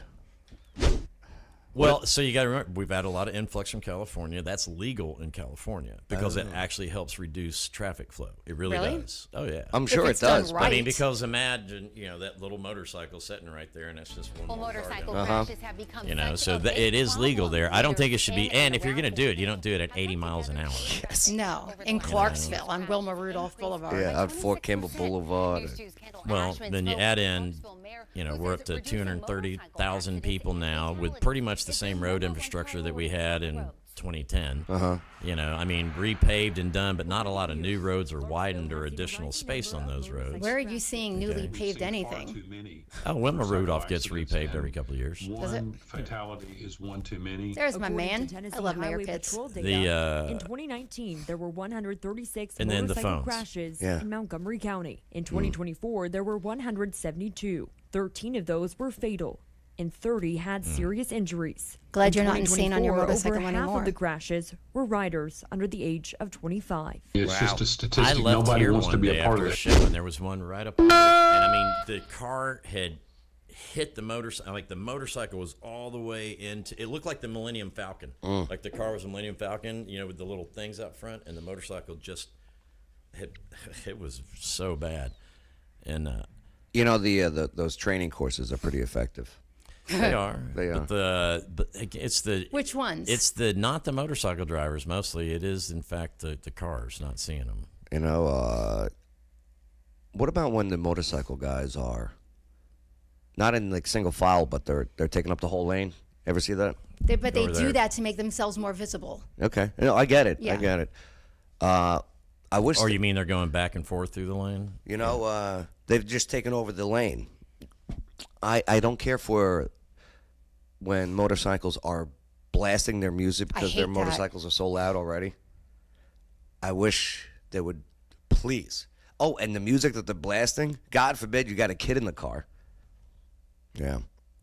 Speaker 3: Well, so you got to remember, we've had a lot of influx from California. That's legal in California because it actually helps reduce traffic flow. It really does. Oh yeah,
Speaker 1: I'm sure it does.
Speaker 3: I mean, because imagine, you know, that little motorcycle sitting right there, and that's just one more
Speaker 20: motorcycle
Speaker 3: car
Speaker 20: crashes have become
Speaker 3: you know,
Speaker 20: such
Speaker 3: so
Speaker 20: a big
Speaker 3: it is legal
Speaker 20: problem.
Speaker 3: there. I don't think it should be.
Speaker 20: Leaders
Speaker 3: And if you're
Speaker 20: around
Speaker 3: going to do it, you don't do it at 80 miles an hour.
Speaker 2: No, in Clarksville on Wilma Rudolph Boulevard.
Speaker 1: Yeah, out Fort Campbell Boulevard.
Speaker 3: Well, then you add in, you know, we're up to 230,000 people now with pretty much the same road infrastructure that we had in 2010. You know, I mean, repaved and done, but not a lot of new roads or widened or additional space on those roads.
Speaker 2: Where are you seeing newly paved anything?
Speaker 3: Oh, Wilma Rudolph gets repaved every couple of years.
Speaker 2: Does it?
Speaker 4: One fatality is one too many.
Speaker 2: There's my
Speaker 5: According
Speaker 2: man.
Speaker 5: to Tennessee
Speaker 2: I love Mayor
Speaker 5: Highway
Speaker 2: Pitts.
Speaker 5: Patrol data,
Speaker 3: The
Speaker 5: in 2019, there were 136
Speaker 3: and then the
Speaker 5: motorcycle
Speaker 3: phones.
Speaker 5: crashes
Speaker 1: Yeah.
Speaker 5: in Montgomery County. In 2024, there were 172. 13 of those were fatal. and 30 had serious injuries.
Speaker 2: Glad
Speaker 5: In
Speaker 2: you're not insane on your
Speaker 5: 2024,
Speaker 2: motorcycle
Speaker 5: over half
Speaker 2: anymore.
Speaker 5: of the crashes were riders under the age of 25.
Speaker 4: It's just a statistic.
Speaker 3: I left
Speaker 4: Nobody
Speaker 3: here
Speaker 4: wants to
Speaker 3: one
Speaker 4: be
Speaker 3: day
Speaker 4: a part
Speaker 3: after
Speaker 4: of
Speaker 3: a
Speaker 4: it.
Speaker 3: show, and there was one right up on it. And I mean, the car had hit the motorcycle. Like the motorcycle was all the way into. It looked like the Millennium Falcon. Like the car was a Millennium Falcon, you know, with the little things out front, and the motorcycle just hit. It was so bad, and
Speaker 1: you know those training courses are pretty effective.
Speaker 3: they are.
Speaker 1: They are.
Speaker 3: But it's the
Speaker 2: Which ones?
Speaker 3: It's not the motorcycle drivers mostly. It is in fact the cars not seeing them.
Speaker 1: You know, what about when the motorcycle guys are not in like single file, but they're taking up the whole lane? Ever see that?
Speaker 2: They
Speaker 3: Over
Speaker 2: do
Speaker 3: there.
Speaker 2: that to make themselves more visible.
Speaker 1: Okay, no, I get it.
Speaker 2: Yeah.
Speaker 1: I get it. I wish.
Speaker 3: Or you mean they're going back and forth through the lane?
Speaker 1: You know, they've just taken over the lane. I don't care for when motorcycles are blasting their music because their
Speaker 2: hate that.
Speaker 1: motorcycles are so loud already. I wish they would please. Oh, and the music that they're blasting, God forbid you got a kid in the car. Yeah.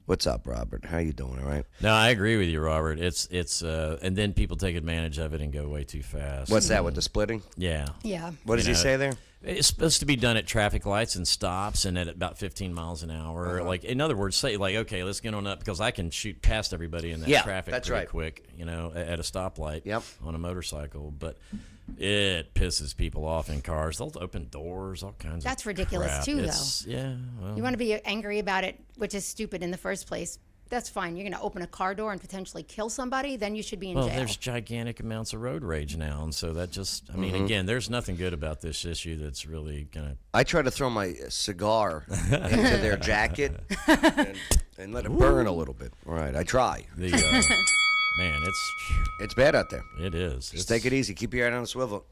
Speaker 1: What's up, Robert? How you doing? All right.
Speaker 3: No, I agree with you, Robert. It's and then people take advantage of it and go way too fast.
Speaker 1: What's that with the splitting?
Speaker 3: Yeah.
Speaker 2: Yeah.
Speaker 1: What does he say there?
Speaker 3: It's supposed to be done at traffic lights and stops and at about 15 miles an hour. Like, in other words, say like, okay, let's get on up because I can shoot past everybody in that traffic
Speaker 1: that's
Speaker 3: pretty
Speaker 1: right.
Speaker 3: quick, you know, at a stoplight
Speaker 1: Yep.
Speaker 3: on a motorcycle. But it pisses people off in cars. They'll open doors, all kinds of
Speaker 2: That's ridiculous
Speaker 3: crap.
Speaker 2: too,
Speaker 3: It's-
Speaker 2: though.
Speaker 3: Yeah. Well,
Speaker 2: You want to be angry about it, which is stupid in the first place. That's fine. You're going to open a car door and potentially kill somebody, then you should be in
Speaker 3: well,
Speaker 2: jail.
Speaker 3: there's gigantic amounts of road rage now, and so that just, I mean, again, there's nothing good about this issue that's really going to.
Speaker 1: I try to throw my cigar into their jacket and let it burn a little bit. All right, I try.
Speaker 3: The, man,
Speaker 1: It's bad out there.
Speaker 3: it is.
Speaker 1: Just take it easy. Keep your head on a swivel.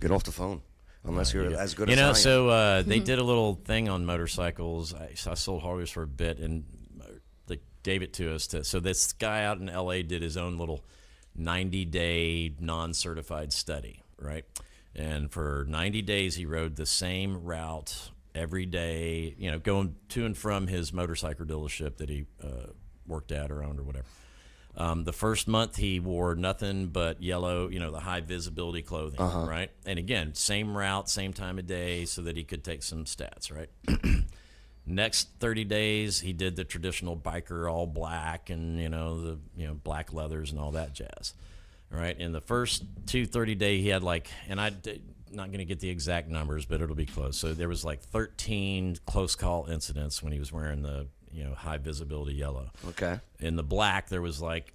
Speaker 1: Get off the phone. Unless you're as good
Speaker 3: You
Speaker 1: as
Speaker 3: know,
Speaker 1: I am.
Speaker 3: so they did a little thing on motorcycles. I sold Harleys for a bit, and they gave it to us. So this guy out in L.A. did his own little 90-day non-certified study, right? And for 90 days, he rode the same route every day, you know, going to and from his motorcycle dealership that he worked at or owned or whatever. The first month he wore nothing but yellow, you know, the high visibility clothing, right? And again, same route, same time of day so that he could take some stats, right? Next 30 days, he did the traditional biker all black and, you know, black leathers and all that jazz, right? In the first 30 days, he had like, and I'm not going to get the exact numbers, but it'll be close. So there was like 13 close call incidents when he was wearing the, you know, high visibility yellow.
Speaker 1: Okay.
Speaker 3: In the black, there was like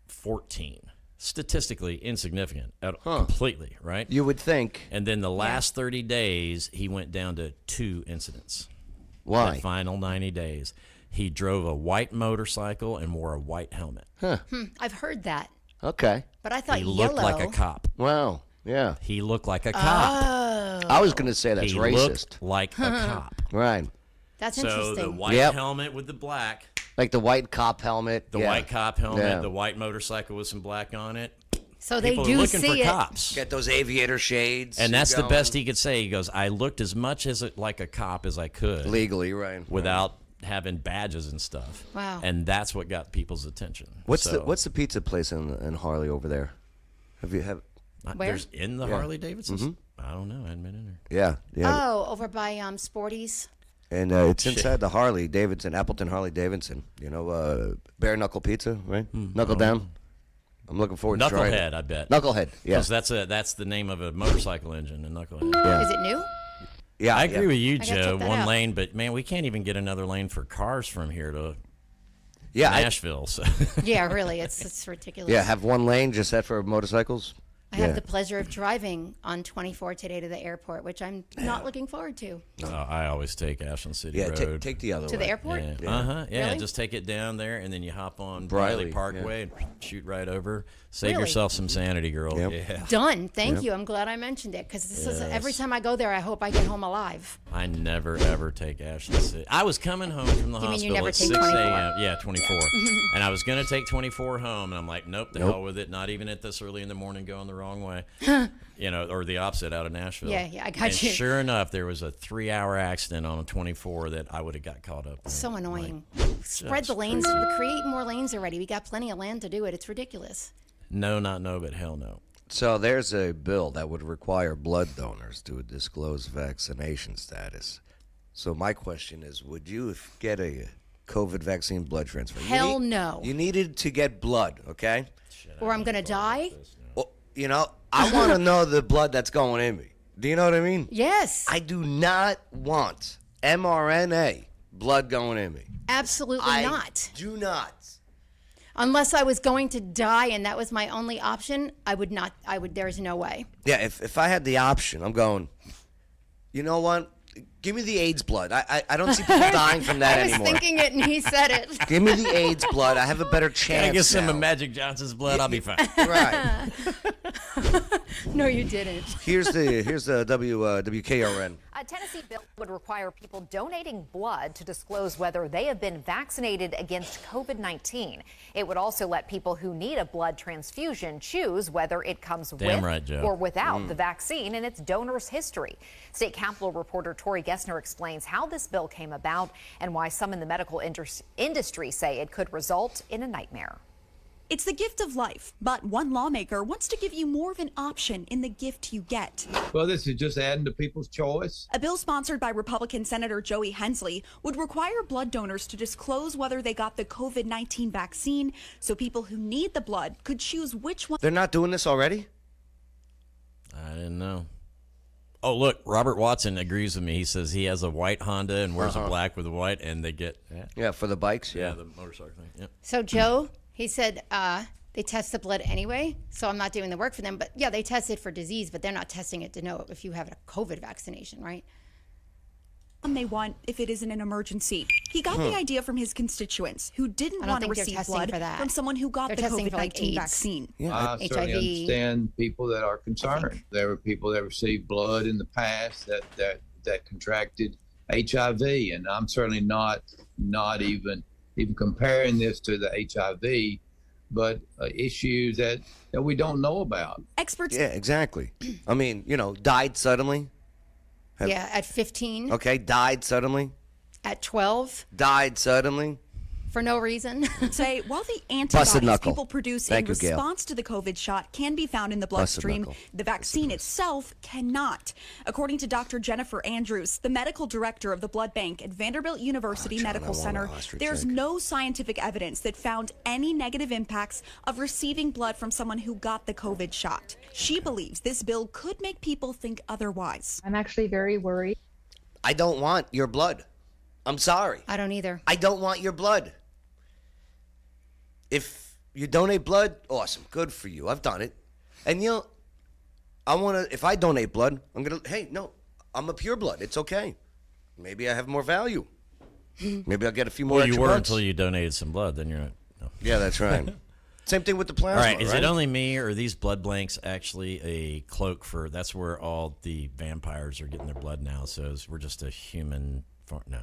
Speaker 3: 14. Statistically insignificant, completely, right?
Speaker 1: You would think.
Speaker 3: And then the last 30 days, he went down to 2 incidents.
Speaker 1: Why?
Speaker 3: The final 90 days. He drove a white motorcycle and wore a white helmet.
Speaker 1: Huh.
Speaker 2: I've heard that.
Speaker 1: Okay.
Speaker 2: But I thought
Speaker 3: He
Speaker 2: yellow.
Speaker 3: looked like a cop.
Speaker 1: Wow. Yeah.
Speaker 3: He looked like a cop.
Speaker 2: Oh.
Speaker 1: I was going to say that's
Speaker 3: he
Speaker 1: racist.
Speaker 3: looked like a cop.
Speaker 1: Right.
Speaker 2: That's
Speaker 3: So
Speaker 2: interesting.
Speaker 3: the white
Speaker 1: Yep.
Speaker 3: helmet with the black,
Speaker 1: Like the white cop helmet.
Speaker 3: the
Speaker 1: yeah.
Speaker 3: white cop helmet,
Speaker 1: Yeah.
Speaker 3: the white motorcycle with some black on it.
Speaker 2: So they
Speaker 3: People
Speaker 2: do
Speaker 3: are looking
Speaker 2: see
Speaker 3: for
Speaker 2: it.
Speaker 3: cops.
Speaker 1: Get those aviator shades.
Speaker 3: And that's the
Speaker 1: going.
Speaker 3: best he could say. He goes, I looked as much as like a cop as I could.
Speaker 1: Legally, right.
Speaker 3: Without having badges and stuff.
Speaker 2: Wow.
Speaker 3: And that's what got people's attention.
Speaker 1: What's
Speaker 3: So,
Speaker 1: the pizza place in Harley over there? Have
Speaker 2: Where?
Speaker 3: There's in the
Speaker 1: Yeah.
Speaker 3: Harley Davidsons?
Speaker 1: Mhm.
Speaker 3: I don't know. I hadn't been in there.
Speaker 1: Yeah. Yeah.
Speaker 2: Oh, over by Sporties.
Speaker 1: And it's inside the Harley Davidson, Appleton Harley Davidson. You know, bare knuckle pizza, right? Knuckle down. I'm looking forward to trying it.
Speaker 3: Knucklehead, I bet.
Speaker 1: Knucklehead, yeah.
Speaker 3: Because that's the name of a motorcycle engine, a Knucklehead.
Speaker 1: Yeah.
Speaker 2: Is it new?
Speaker 1: Yeah,
Speaker 3: I agree with you,
Speaker 2: I gotta check
Speaker 3: Joe.
Speaker 2: that
Speaker 3: One
Speaker 2: out.
Speaker 3: lane, but man, we can't even get another lane for cars from here to
Speaker 1: I-
Speaker 3: Nashville. So
Speaker 2: Yeah, really. It's ridiculous.
Speaker 1: Yeah, have one lane just set for motorcycles.
Speaker 2: I have the pleasure of driving on 24 today to the airport, which I'm not looking forward to.
Speaker 3: I always take Ashland City
Speaker 1: Yeah,
Speaker 3: Road.
Speaker 1: take the other
Speaker 2: To the
Speaker 1: way.
Speaker 2: airport?
Speaker 3: Yeah.
Speaker 1: Yeah.
Speaker 3: Yeah,
Speaker 2: Really?
Speaker 3: just take it down there, and then you hop on
Speaker 1: Briley,
Speaker 3: Briley Parkway and shoot right over. Save
Speaker 2: Really?
Speaker 3: yourself some sanity, girl.
Speaker 1: Yep.
Speaker 3: Yeah.
Speaker 2: Done. Thank
Speaker 1: Yep.
Speaker 2: you. I'm glad I mentioned it because this is every
Speaker 3: Yes.
Speaker 2: time I go there, I hope I get home alive.
Speaker 3: I never ever take Ashland City. I was coming home from the
Speaker 2: You mean you
Speaker 3: hospital
Speaker 2: never
Speaker 3: at
Speaker 2: take
Speaker 3: 6
Speaker 2: 24?
Speaker 3: a.m. Yeah, 24. And I was gonna take 24 home, and I'm like, nope, the hell with it. Not even at this early in the morning. Go on the wrong way, or the opposite out of Nashville.
Speaker 2: Yeah, I got
Speaker 3: and
Speaker 2: you.
Speaker 3: Sure enough, there was a 3-hour accident on a 24 that I would have got caught up in.
Speaker 2: So annoying. Spread the lanes. Create more lanes already. We got plenty of land to do it. It's ridiculous.
Speaker 3: No, not no, but hell no.
Speaker 1: So there's a bill that would require blood donors to disclose vaccination status. So my question is, would you get a COVID vaccine blood transfer?
Speaker 2: Hell no.
Speaker 1: You needed to get blood, okay?
Speaker 2: Or I'm going to die?
Speaker 1: Well, I want to know the blood that's going in me. Do you know what I mean?
Speaker 2: Yes.
Speaker 1: I do not want mRNA blood going in me.
Speaker 2: Absolutely not.
Speaker 1: Do not.
Speaker 2: Unless I was going to die and that was my only option, I would not. There's no way.
Speaker 1: Yeah, if I had the option, I'm going, you know what? Give me the AIDS blood. I don't see people dying from that anymore.
Speaker 2: I was thinking it and he said it.
Speaker 1: Give me the AIDS blood. I have a better chance.
Speaker 3: Can I get some
Speaker 1: now.
Speaker 3: of Magic Johnson's blood? I'll be fine.
Speaker 1: Right.
Speaker 2: No, you didn't.
Speaker 1: Here's the WKRN.
Speaker 6: A Tennessee bill would require people donating blood to disclose whether they have been vaccinated against COVID-19. It would also let people who need a blood transfusion choose whether it comes
Speaker 3: Damn
Speaker 6: with
Speaker 3: right, Joe.
Speaker 6: or without the vaccine and its donor's history. State Capitol reporter Tori Gessner explains how this bill came about and why some in the medical industry say it could result in a nightmare.
Speaker 7: It's the gift of life, but one lawmaker wants to give you more of an option in the gift you get.
Speaker 8: Well, this is just adding to people's choice.
Speaker 7: A bill sponsored by Republican Senator Joey Hensley would require blood donors to disclose whether they got the COVID-19 vaccine, so people who need the blood could choose which one.
Speaker 1: They're not doing this already?
Speaker 3: I didn't know. Oh, look, Robert Watson agrees with me. He says he has a white Honda and wears a black with a white, and they get...
Speaker 1: Yeah, for the bikes,
Speaker 3: yeah. The motorcycle thing, yeah.
Speaker 2: So, Joe, he said they test the blood anyway, so I'm not doing the work for them. But, yeah, they test it for disease, but they're not testing it to know if you have a COVID vaccination, right?
Speaker 7: They want if it isn't an emergency. He got the idea from his constituents who didn't
Speaker 2: I don't
Speaker 7: want to
Speaker 2: think they're
Speaker 7: receive
Speaker 2: testing
Speaker 7: blood
Speaker 2: for that.
Speaker 7: from someone who got
Speaker 2: They're
Speaker 7: the
Speaker 2: testing for, like,
Speaker 7: COVID-19
Speaker 2: AIDS.
Speaker 7: vaccine.
Speaker 8: I certainly
Speaker 2: HIV.
Speaker 8: understand people that are concerned. There were people that received blood in the past that contracted HIV, and I'm certainly not even comparing this to the HIV, but issues that we don't know about.
Speaker 7: Experts.
Speaker 1: Yeah, exactly. I mean, died suddenly.
Speaker 2: Yeah, at 15.
Speaker 1: Okay, died suddenly.
Speaker 2: At 12.
Speaker 1: Died suddenly.
Speaker 2: For no reason.
Speaker 7: Say, while the
Speaker 1: Busted
Speaker 7: antibodies
Speaker 1: knuckle.
Speaker 7: people produce
Speaker 1: Thank
Speaker 7: in
Speaker 1: you, Gail.
Speaker 7: response to the COVID shot can be found in the
Speaker 1: Busted
Speaker 7: bloodstream,
Speaker 1: knuckle.
Speaker 7: the vaccine itself cannot. According to Dr. Jennifer Andrews, the medical director of the blood bank at Vanderbilt University
Speaker 1: John, I
Speaker 7: Medical
Speaker 1: want
Speaker 7: Center,
Speaker 1: an ostrich
Speaker 7: there's
Speaker 1: egg.
Speaker 7: no scientific evidence that found any negative impacts of receiving blood from someone who got the COVID shot. She believes this bill could make people think otherwise.
Speaker 24: I'm actually very worried.
Speaker 1: I don't want your blood. I'm sorry.
Speaker 2: I don't either.
Speaker 1: I don't want your blood. If you donate blood, awesome. Good for you. I've done it. And I want to, if I donate blood, I'm a pure blood. It's okay. Maybe I have more value. Maybe I'll get a few more
Speaker 3: Well, you
Speaker 1: extra
Speaker 3: were
Speaker 1: bucks.
Speaker 3: until you donated some blood. Then you're not. No.
Speaker 1: Yeah, that's right. Same thing with the plasma.
Speaker 3: All right, is it only me, or are these blood blanks actually a cloak for? That's where all the vampires are getting their blood now. So we're just a human. No,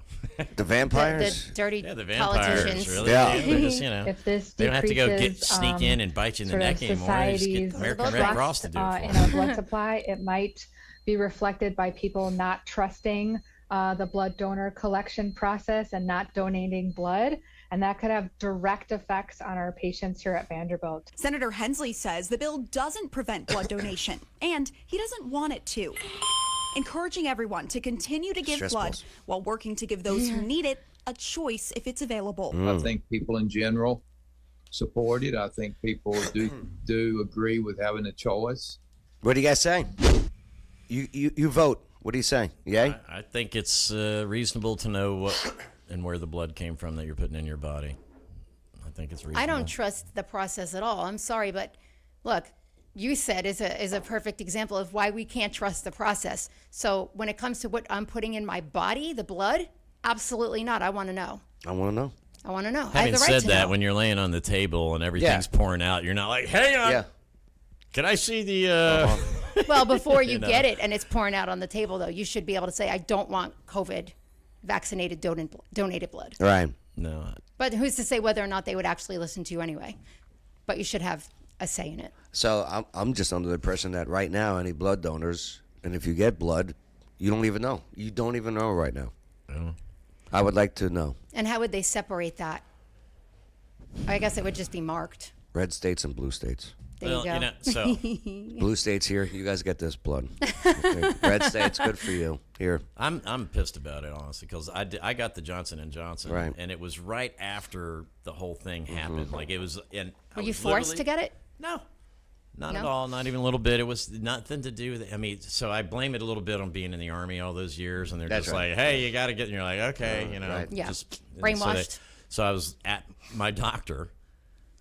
Speaker 1: the vampires,
Speaker 2: the dirty
Speaker 3: the vampires,
Speaker 2: politicians.
Speaker 3: really.
Speaker 1: Yeah.
Speaker 3: They're just,
Speaker 24: If this
Speaker 3: they don't have to go
Speaker 24: decreases,
Speaker 3: sneak in and bite you in the
Speaker 24: sort of
Speaker 3: neck anymore. They just get
Speaker 24: society's
Speaker 3: American Red Cross to do it for
Speaker 24: in
Speaker 3: them.
Speaker 24: our blood supply, it might be reflected by people not trusting the blood donor collection process and not donating blood. And that could have direct effects on our patients here at Vanderbilt.
Speaker 7: Senator Hensley says the bill doesn't prevent blood donation, and he doesn't want it to. Encouraging everyone to continue to give blood while working to give those who need it a choice if it's available.
Speaker 8: I think people in general support it. I think people do agree with having a choice.
Speaker 1: What do you guys say? You vote. What do you say? Yay?
Speaker 3: I think it's reasonable to know what and where the blood came from that you're putting in your body. I think it's reasonable.
Speaker 2: I don't trust the process at all. I'm sorry, but look, you said is a perfect example of why we can't trust the process. So when it comes to what I'm putting in my body, the blood, absolutely not. I want to know.
Speaker 1: I want to know.
Speaker 2: I want to know. I
Speaker 3: Having
Speaker 2: have the right
Speaker 3: said
Speaker 2: to
Speaker 3: that,
Speaker 2: know.
Speaker 3: when you're laying on the table and everything's pouring out, you're not like, hang on.
Speaker 1: Yeah.
Speaker 3: Can I see the...
Speaker 2: Well, before you
Speaker 3: You know.
Speaker 2: get it and it's pouring out on the table, though, you should be able to say, I don't want COVID vaccinated donated blood.
Speaker 1: Right.
Speaker 3: No.
Speaker 2: But who's to say whether or not they would actually listen to you anyway? But you should have a say in it.
Speaker 1: So I'm just under the impression that right now, any blood donors, and if you get blood, you don't even know. You don't even know right now.
Speaker 3: Yeah.
Speaker 1: I would like to know.
Speaker 2: And how would they separate that? I guess it would just be marked.
Speaker 1: Red states and blue states.
Speaker 2: There you go.
Speaker 3: So
Speaker 1: blue states here, you guys get this blood. Okay. Red states, good for you. Here,
Speaker 3: I'm pissed about it, honestly, because I got the Johnson & Johnson,
Speaker 1: right.
Speaker 3: And it was right after the whole thing happened. Like it was, and
Speaker 2: were you forced to get it?
Speaker 3: No. Not at all, not even a little bit. It was nothing to do with it. I mean, so I blame it a little bit on being in the Army all those years, and they're
Speaker 1: That's
Speaker 3: just
Speaker 1: right.
Speaker 3: like, hey, you got to get, and you're like, okay, you know.
Speaker 1: Right.
Speaker 2: Yeah.
Speaker 3: Just,
Speaker 2: brainwashed.
Speaker 3: So I was at my doctor,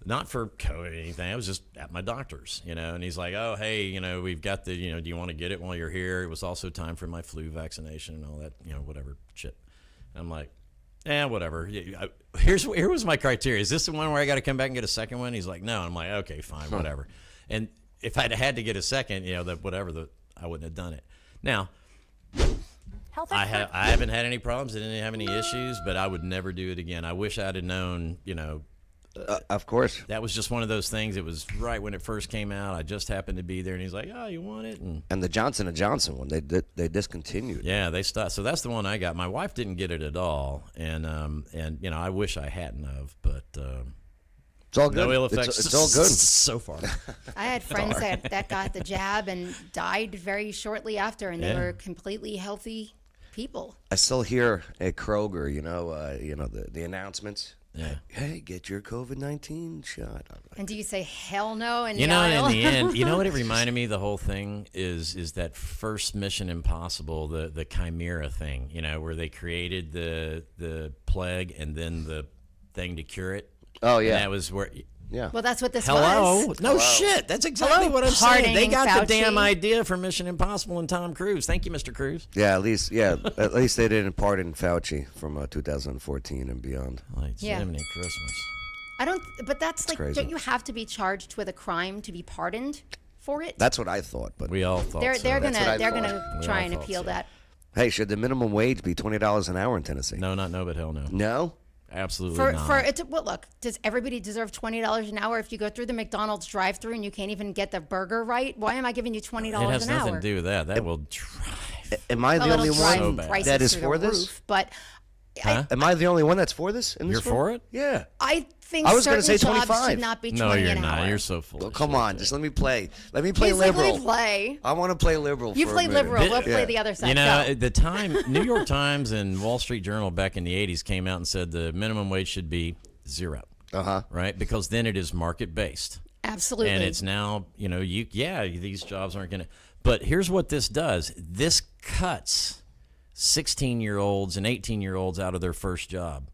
Speaker 3: not for COVID or anything. I was just at my doctor's, you know, and he's like, oh, hey, you know, we've got the, you know, do you want to get it while you're here? It was also time for my flu vaccination and all that, you know, whatever shit. I'm like, whatever. Here was my criteria. Is this the one where I got to come back and get a second one? He's like, no. I'm like, okay, fine, whatever. And if I'd had to get a second, you know, I wouldn't have done it. Now, I haven't had any problems. I didn't have any issues, but I would never do it again. I wish I'd have known, you know.
Speaker 1: Of course.
Speaker 3: That was just one of those things. It was right when it first came out. I just happened to be there, and he's like, oh, you want it?
Speaker 1: And the Johnson & Johnson one, they discontinued.
Speaker 3: Yeah, they stopped. So that's the one I got. My wife didn't get it at all, and you know, I wish I hadn't have, but
Speaker 1: it's all good.
Speaker 3: No ill effects.
Speaker 1: It's all good
Speaker 3: so far.
Speaker 2: I had friends that got the jab and died very shortly after, and they were completely healthy people.
Speaker 1: I still hear at Kroger, the announcements.
Speaker 3: Yeah.
Speaker 1: Hey, get your COVID-19 shot.
Speaker 2: And do you say hell no? And
Speaker 3: you know, in the end, you know what it reminded me? The whole thing is that first Mission Impossible, the Chimera thing. You know, where they created the plague and then the thing to cure it.
Speaker 1: Oh yeah,
Speaker 3: and that was where.
Speaker 1: Yeah.
Speaker 2: Well, that's what this
Speaker 3: was.
Speaker 2: was.
Speaker 3: No shit. That's exactly what I'm saying. They got the damn idea for Mission Impossible and Tom Cruise. Thank you, Mr. Cruise.
Speaker 1: Yeah, at least they didn't pardon Fauci from 2014 and beyond.
Speaker 3: Like Jiminy Christmas.
Speaker 2: I don't. But that's like,
Speaker 1: crazy.
Speaker 2: don't you have to be charged with a crime to be pardoned for it?
Speaker 1: That's what I thought, but
Speaker 3: we all thought
Speaker 2: they're gonna try and appeal that.
Speaker 1: Hey, should the minimum wage be $20 an hour in Tennessee?
Speaker 3: No, but hell no.
Speaker 1: No.
Speaker 3: Absolutely not.
Speaker 2: Well, look, does everybody deserve $20 an hour? If you go through the McDonald's drive-through and you can't even get the burger right, why am I giving you $20 an hour?
Speaker 3: It has nothing to do with that. That will drive.
Speaker 1: Am I the only one that is for this?
Speaker 2: Roof, but
Speaker 1: am I the only one that's for this?
Speaker 3: You're for it?
Speaker 1: Yeah.
Speaker 2: I think
Speaker 1: I was
Speaker 2: going to
Speaker 1: say
Speaker 2: jobs
Speaker 1: 25.
Speaker 2: should not be 20
Speaker 3: No, you're
Speaker 2: an
Speaker 3: not.
Speaker 2: hour.
Speaker 3: You're so full.
Speaker 1: Well,
Speaker 3: of
Speaker 1: come
Speaker 3: shit,
Speaker 1: on,
Speaker 3: dude.
Speaker 1: just let me play. Let me
Speaker 2: He's
Speaker 1: play
Speaker 2: like,
Speaker 1: liberal.
Speaker 2: let me play.
Speaker 1: I want to play liberal.
Speaker 2: You
Speaker 1: for
Speaker 2: play
Speaker 1: a minute.
Speaker 2: liberal. We'll play the other side.
Speaker 3: You know,
Speaker 2: Go.
Speaker 3: at the time, New York Times and Wall Street Journal back in the 80s came out and said the minimum wage should be 0. Right? Because then it is market based.
Speaker 2: Absolutely.
Speaker 3: And it's now, you know, these jobs aren't going to. But here's what this does. This cuts 16-year-olds and 18-year-olds out of their first job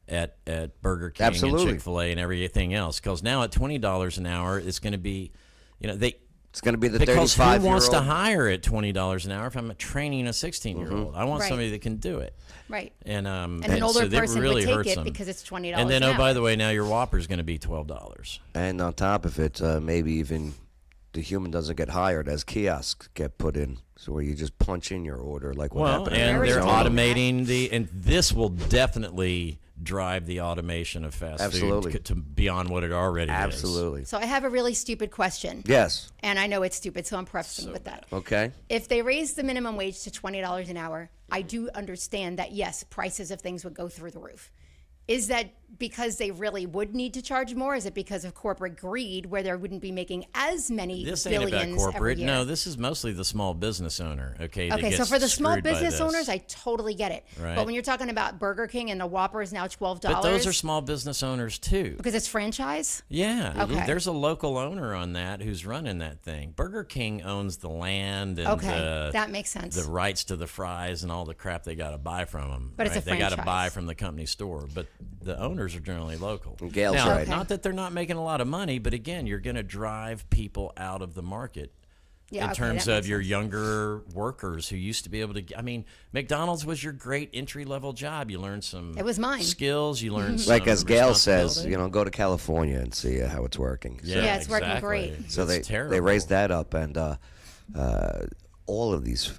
Speaker 3: at Burger King and Chick-fil-A and everything else. Because now at $20 an hour, it's going to be, you know,
Speaker 1: it's going to be the 35-year-old.
Speaker 3: Because who wants to hire at $20 an hour if I'm training a 16-year-old? I want somebody that can do it.
Speaker 2: Right.
Speaker 3: And
Speaker 2: an older person
Speaker 3: really
Speaker 2: would take
Speaker 3: hurts
Speaker 2: it
Speaker 3: them.
Speaker 2: because it's $20
Speaker 3: And then,
Speaker 2: an hour.
Speaker 3: by the way, now your Whopper's going to be $12.
Speaker 1: And on top of it, maybe even the human doesn't get hired as kiosks get put in, so where you just punch in your order like what happened.
Speaker 3: And they're automating and this will definitely drive the automation of fast food to beyond what it already is.
Speaker 2: So I have a really stupid question.
Speaker 1: Yes.
Speaker 2: And I know it's stupid, so I'm prefacing with that.
Speaker 1: Okay.
Speaker 2: If they raise the minimum wage to $20 an hour, I do understand that, yes, prices of things would go through the roof. Is that because they really would need to charge more? Is it because of corporate greed where they wouldn't be making as many
Speaker 3: This ain't
Speaker 2: billions
Speaker 3: about corporate.
Speaker 2: every year?
Speaker 3: No, this is mostly the small business owner. Okay.
Speaker 2: Okay, so for the small business owners, I totally get it.
Speaker 3: Right.
Speaker 2: But when you're talking about Burger King and the Whopper is now $12.
Speaker 3: But those are small business owners too.
Speaker 2: Because it's franchise?
Speaker 3: Yeah.
Speaker 2: Okay.
Speaker 3: There's a local owner on that who's running that thing. Burger King owns the land and
Speaker 2: that makes sense.
Speaker 3: The rights to the fries and all the crap they got to buy from them.
Speaker 2: But it's a
Speaker 3: They got to
Speaker 2: franchise.
Speaker 3: buy from the company store. But the owners are generally local.
Speaker 1: Gail's
Speaker 3: now,
Speaker 1: right.
Speaker 3: Not that they're not making a lot of money, but again, you're going to drive people out of the market.
Speaker 2: Yeah,
Speaker 3: in
Speaker 2: okay,
Speaker 3: terms
Speaker 2: that
Speaker 3: of
Speaker 2: makes
Speaker 3: your
Speaker 2: sense.
Speaker 3: younger workers who used to be able to, I mean, McDonald's was your great entry-level job. You learned some
Speaker 2: It was mine.
Speaker 3: skills. You learned some
Speaker 1: Like as Gail says,
Speaker 3: responsibility.
Speaker 1: go to California and see how it's working.
Speaker 3: Yeah,
Speaker 2: it's working great.
Speaker 1: So
Speaker 3: It's
Speaker 1: they
Speaker 3: terrible.
Speaker 1: raised that up, and all of these,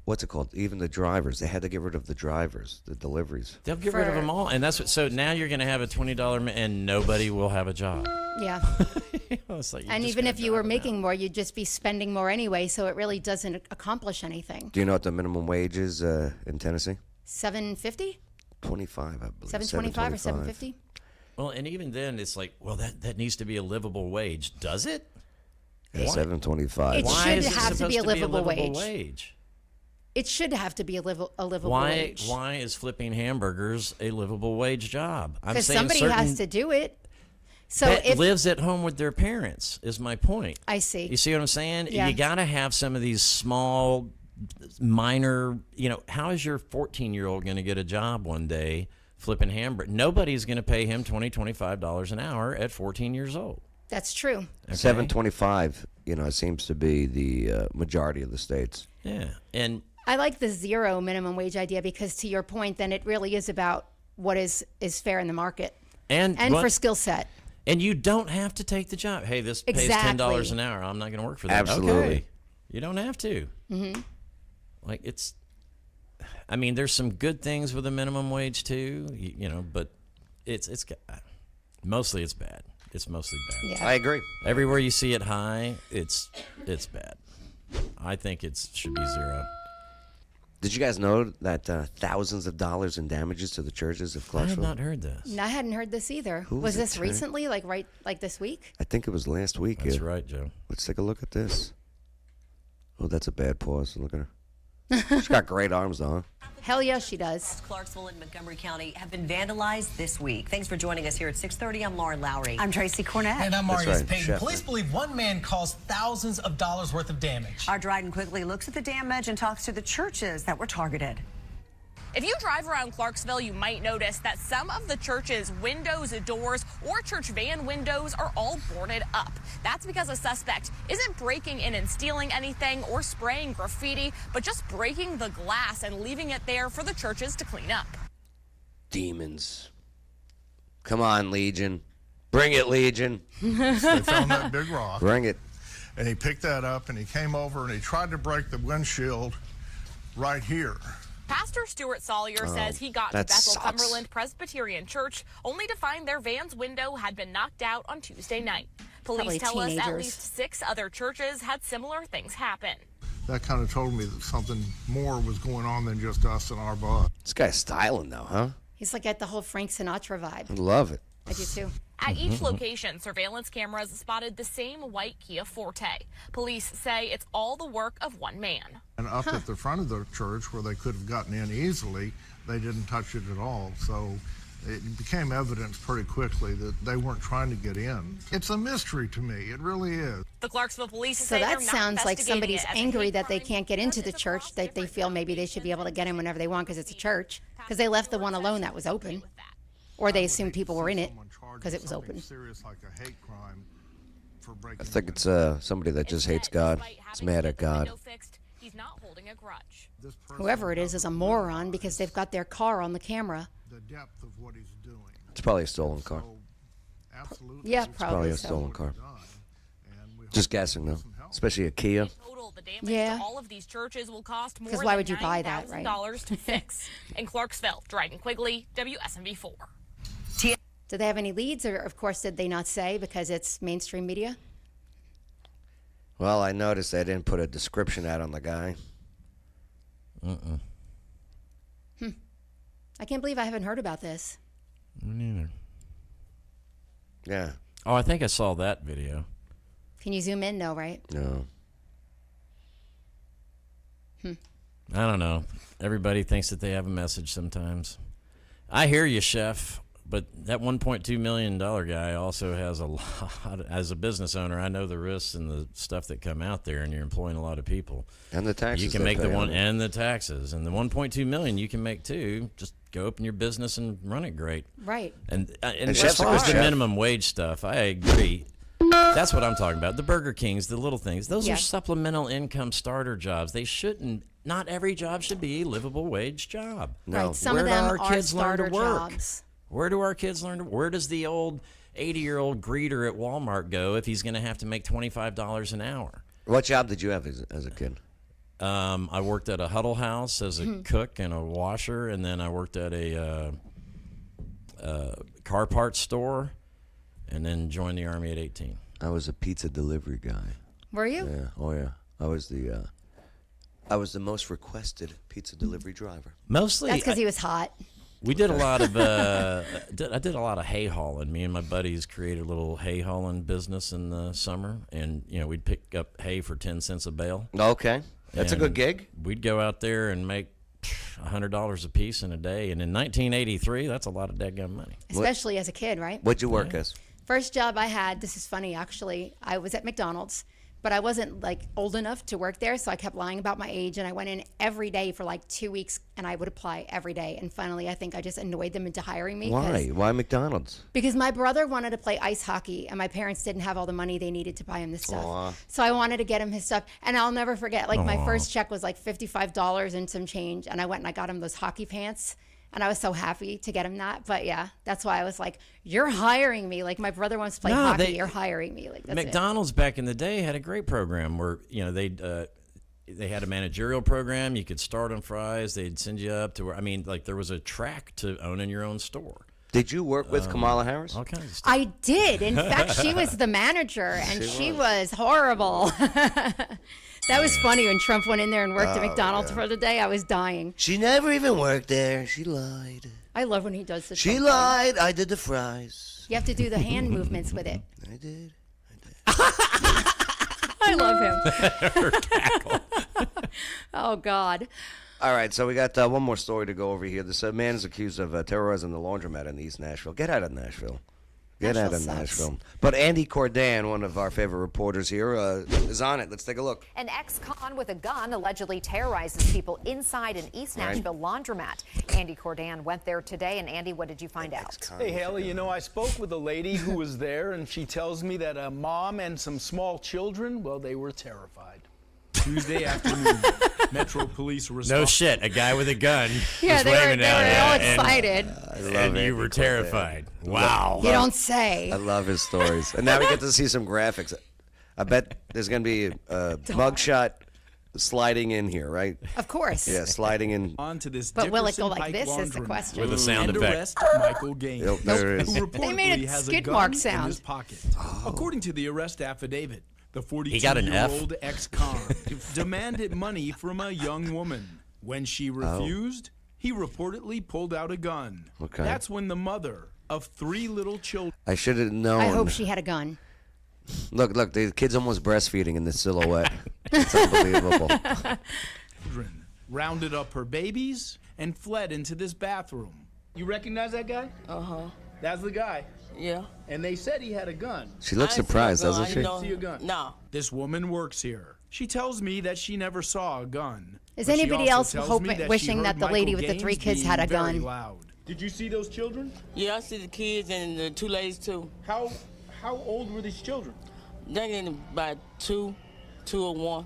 Speaker 1: what's it called? Even the drivers. They had to get rid of the drivers, the deliveries.
Speaker 3: They'll get rid of them all, and that's what. So now you're going to have a $20 and nobody will have a job.
Speaker 2: Yeah.
Speaker 3: It's like
Speaker 2: And even if you were making more, you'd just be spending more anyway, so it really doesn't accomplish anything.
Speaker 1: Do you know what the minimum wage is in Tennessee?
Speaker 2: $7.50?
Speaker 1: 25, I believe.
Speaker 2: $7.25 or $7.50?
Speaker 3: Well, and even then, it's like, well, that needs to be a livable wage. Does it?
Speaker 1: Yeah, $7.25.
Speaker 2: It
Speaker 3: Why
Speaker 2: should
Speaker 3: is it
Speaker 2: have to
Speaker 3: supposed
Speaker 2: be a
Speaker 3: to be a
Speaker 2: livable
Speaker 3: livable
Speaker 2: wage.
Speaker 3: wage?
Speaker 2: It should have to be a livable wage.
Speaker 3: Why is flipping hamburgers a livable wage job? I'm
Speaker 2: Because
Speaker 3: saying
Speaker 2: somebody has to do it. So
Speaker 3: that
Speaker 2: if
Speaker 3: lives at home with their parents is my point.
Speaker 2: I see.
Speaker 3: You see what I'm saying?
Speaker 2: Yeah.
Speaker 3: You got to have some of these small, minor. How is your 14-year-old going to get a job one day flipping hamburgers? Nobody's going to pay him $25 an hour at 14 years old.
Speaker 2: That's true.
Speaker 3: Okay.
Speaker 1: $7.25. Seems to be the majority of the states.
Speaker 3: Yeah, and
Speaker 2: I like the zero minimum wage idea because, to your point, then it really is about what is fair in the market
Speaker 3: and
Speaker 2: for skill set.
Speaker 3: And you don't have to take the job. Hey, this pays $10 an hour. I'm not going to work for that.
Speaker 1: Absolutely.
Speaker 3: Okay. You don't have to.
Speaker 2: Mm-hmm.
Speaker 3: There's some good things with the minimum wage too, but it's mostly it's bad. It's mostly bad.
Speaker 2: Yeah.
Speaker 1: I agree.
Speaker 3: Everywhere you see it high, it's bad. I think it should be zero.
Speaker 1: Did you guys know that thousands of dollars in damages to the churches of Clarksville?
Speaker 3: I have not heard this.
Speaker 2: No, I hadn't heard this either. Was this recently, like this week?
Speaker 1: I think it was last week.
Speaker 3: That's right, Joe.
Speaker 1: Let's take a look at this. Oh, that's a bad pause. Look at her. She's got great arms, though.
Speaker 2: Hell yes, she does.
Speaker 9: Clarksville and Montgomery County have been vandalized this week. Thanks for joining us here at 6:30. I'm Lauren Lowry.
Speaker 10: I'm Tracy Cornett.
Speaker 11: And I'm Marius
Speaker 1: right,
Speaker 11: Payton.
Speaker 1: Chef.
Speaker 11: Police believe one man caused thousands of dollars worth of damage.
Speaker 10: Our Dryden quickly looks at the damage and talks to the churches that were targeted.
Speaker 12: If you drive around Clarksville, you might notice that some of the church's windows, doors, or church van windows are all boarded up. That's because a suspect isn't breaking in and stealing anything or spraying graffiti, but just breaking the glass and leaving it there for the churches to clean up.
Speaker 1: Demons. Come on, Legion. Bring it, Legion.
Speaker 25: They found that big rock.
Speaker 1: Bring it.
Speaker 25: And he picked that up and he came over and he tried to break the windshield right here.
Speaker 12: Pastor Stuart Sawyer says he got to
Speaker 1: that
Speaker 12: Bethel
Speaker 1: sucks.
Speaker 12: Cumberland Presbyterian Church only to find their van's window had been knocked out on Tuesday night. Police
Speaker 2: Probably
Speaker 12: tell us at
Speaker 2: teenagers.
Speaker 12: least 6 other churches had similar things happen.
Speaker 25: That kind of told me that something more was going on than just us and our bud.
Speaker 1: This guy's styling, though, huh?
Speaker 2: He's like at the whole Frank Sinatra vibe.
Speaker 1: I love it.
Speaker 2: I do too.
Speaker 12: At each location, surveillance cameras spotted the same white Kia Forte. Police say it's all the work of one man.
Speaker 25: And up at the front of the church where they could have gotten in easily, they didn't touch it at all. So it became evidence pretty quickly that they weren't trying to get in. It's a mystery to me. It really is.
Speaker 12: The Clarksville police
Speaker 2: So
Speaker 12: say
Speaker 2: that
Speaker 12: they're not
Speaker 2: sounds like
Speaker 12: investigating
Speaker 2: somebody's
Speaker 12: it as a
Speaker 2: angry
Speaker 12: hate
Speaker 2: that they
Speaker 12: crime.
Speaker 2: can't get into the church, that they feel maybe they should be able to get in whenever they want because it's a church, because they left the one alone that was open. Or they assumed people were in it because it was open.
Speaker 25: Serious like a hate crime for breaking
Speaker 1: I think it's somebody that just hates God. It's mad at God.
Speaker 12: He's not holding a grudge.
Speaker 2: Whoever it is a moron because they've got their car on the camera.
Speaker 25: The depth of what he's doing.
Speaker 1: It's probably a stolen car.
Speaker 25: Absolutely.
Speaker 2: Yeah,
Speaker 1: It's probably
Speaker 2: probably
Speaker 1: a
Speaker 2: so.
Speaker 1: stolen car. Just guessing, though. Especially a Kia.
Speaker 12: Total, the damage
Speaker 2: Yeah.
Speaker 12: to all of these churches will cost more
Speaker 2: 'Cause
Speaker 12: than
Speaker 2: why would you buy that, right?
Speaker 12: $9,000 to fix. In Clarksville, Dryden Quigley, WSMV4.
Speaker 2: Did they have any leads, or of course did they not say because it's mainstream media?
Speaker 1: Well, I noticed they didn't put a description out on the guy.
Speaker 2: I can't believe I haven't heard about this.
Speaker 3: Me neither.
Speaker 1: Yeah.
Speaker 3: Oh, I think I saw that video.
Speaker 2: Can you zoom in? No, right?
Speaker 1: No.
Speaker 3: I don't know. Everybody thinks that they have a message sometimes. I hear you, Chef, but that $1.2 million guy also has a lot. As a business owner, I know the risks and the stuff that come out there, and you're employing a lot of people.
Speaker 1: And the taxes.
Speaker 3: You can
Speaker 1: they
Speaker 3: make the
Speaker 1: pay
Speaker 3: one
Speaker 1: on it.
Speaker 3: and the taxes, and the $1.2 million you can make too. Just go open your business and run it great.
Speaker 2: Right.
Speaker 3: And as
Speaker 1: Chef's a
Speaker 3: far
Speaker 1: good
Speaker 3: as the
Speaker 1: chef.
Speaker 3: minimum wage stuff, I agree. That's what I'm talking about. The Burger Kings, the little things. Those
Speaker 2: Yeah.
Speaker 3: are supplemental income starter jobs. They shouldn't. Not every job should be a livable wage job.
Speaker 1: No.
Speaker 2: Right. Some
Speaker 3: Where
Speaker 2: of
Speaker 3: do
Speaker 2: them
Speaker 3: our
Speaker 2: are
Speaker 3: kids learn to
Speaker 2: starter
Speaker 3: work?
Speaker 2: jobs.
Speaker 3: Where do our kids learn to? Where does the old 80-year-old greeter at Walmart go if he's going to have to make $25 an hour?
Speaker 1: What job did you have as a kid?
Speaker 3: I worked at a Huddle House as a cook and a washer, and then I worked at a car parts store, and then joined the Army at 18.
Speaker 1: I was a pizza delivery guy.
Speaker 2: Were you?
Speaker 1: Yeah. Oh yeah. I was the most requested pizza delivery driver.
Speaker 3: Mostly.
Speaker 2: That's because he was hot.
Speaker 3: We did a lot of I did a lot of hay hauling. Me and my buddies created a little hay hauling business in the summer, and we'd pick up hay for 10 cents a bale.
Speaker 1: Okay, that's a good gig.
Speaker 3: We'd go out there and make $100 a piece in a day, and in 1983, that's a lot of dadgum money.
Speaker 2: Especially as a kid, right?
Speaker 1: What'd you work as?
Speaker 2: First job I had, this is funny actually, I was at McDonald's, but I wasn't like old enough to work there, so I kept lying about my age, and I went in every day for like 2 weeks, and I would apply every day, and finally I think I just annoyed them into hiring me.
Speaker 1: Why? Why McDonald's?
Speaker 2: Because my brother wanted to play ice hockey, and my parents didn't have all the money they needed to buy him this stuff.
Speaker 1: Aww.
Speaker 2: So I wanted to get him his stuff, and I'll never forget, like my first check was like $55 and some change, and I went and I got him those hockey pants. And I was so happy to get him that. But yeah, that's why I was like, you're hiring me. Like my brother wants to play hockey. You're hiring me. Like that's
Speaker 3: McDonald's back in the day had a great program where, they had a managerial program. You could start on fries. They'd send you up to where, there was a track to owning your own store.
Speaker 1: Did you work with Kamala Harris?
Speaker 3: All kinds of stuff.
Speaker 2: I did. In fact, she was the manager, and she was horrible. That was funny when Trump went in there and worked at McDonald's for the day. I was dying.
Speaker 1: She never even worked there. She lied.
Speaker 2: I love when he does this.
Speaker 1: She lied. I did the fries.
Speaker 2: You have to do the hand movements with it.
Speaker 1: I did.
Speaker 2: I love him. Oh, God.
Speaker 1: All right, so we got one more story to go over here. This man is accused of terrorizing the laundromat in East Nashville. Get out of Nashville. Get out of Nashville. But Andy Cordan, one of our favorite reporters here, is on it. Let's take a look.
Speaker 6: An ex-con with a gun allegedly terrorizes people inside an East Nashville laundromat. Andy Cordan went there today. And Andy, what did you find out?
Speaker 13: Hey, Haley, I spoke with a lady who was there, and she tells me that a mom and some small children, well, they were terrified.
Speaker 14: Tuesday afternoon, Metro Police responded.
Speaker 3: No shit, a guy with a gun.
Speaker 2: Yeah,
Speaker 3: was
Speaker 2: they were
Speaker 3: waving at
Speaker 2: all
Speaker 3: you,
Speaker 2: excited.
Speaker 3: And you were terrified. Wow.
Speaker 2: You don't say.
Speaker 1: I love his stories. And now we get to see some graphics. I bet there's going to be a mugshot sliding in here, right?
Speaker 2: Of course.
Speaker 1: Yeah, sliding in.
Speaker 14: On to this
Speaker 2: But will it go
Speaker 14: Dickerson
Speaker 2: like
Speaker 14: Pike
Speaker 2: this is the
Speaker 14: laundromat.
Speaker 2: question.
Speaker 3: With a sound
Speaker 14: And
Speaker 3: effect.
Speaker 14: arrest Michael Gaines,
Speaker 1: Yep, there it is.
Speaker 14: who
Speaker 2: They made
Speaker 14: reportedly
Speaker 2: it
Speaker 14: has a
Speaker 2: skid
Speaker 14: gun
Speaker 2: mark
Speaker 14: in
Speaker 2: sound.
Speaker 14: his pocket. According to the arrest affidavit, the
Speaker 3: He got an F.
Speaker 14: 42-year-old ex-con demanded money from a young woman. When she refused, he reportedly pulled out a gun.
Speaker 1: Okay.
Speaker 14: That's when the mother of 3 little children.
Speaker 1: I should have known.
Speaker 2: I hope she had a gun.
Speaker 1: Look, the kid's almost breastfeeding in this silhouette. It's unbelievable.
Speaker 14: Rounded up her babies and fled into this bathroom. You recognize that guy?
Speaker 15: Uh-huh.
Speaker 14: That's the guy.
Speaker 15: Yeah.
Speaker 14: And they said he had a gun.
Speaker 1: She looks surprised, doesn't she?
Speaker 14: See a gun?
Speaker 15: No.
Speaker 14: This woman works here. She tells me that she never saw a gun.
Speaker 2: Is
Speaker 14: But she
Speaker 2: anybody
Speaker 14: also
Speaker 2: else
Speaker 14: tells me
Speaker 2: hoping,
Speaker 14: she
Speaker 2: wishing
Speaker 14: heard
Speaker 2: that the lady
Speaker 14: Michael
Speaker 2: with the 3
Speaker 14: Gaines
Speaker 2: kids had a
Speaker 14: being very
Speaker 2: gun?
Speaker 14: loud. Did you see those children?
Speaker 15: Yeah, I see the kids and the 2 ladies too.
Speaker 14: How old were these children?
Speaker 15: They're getting about 2 or 1.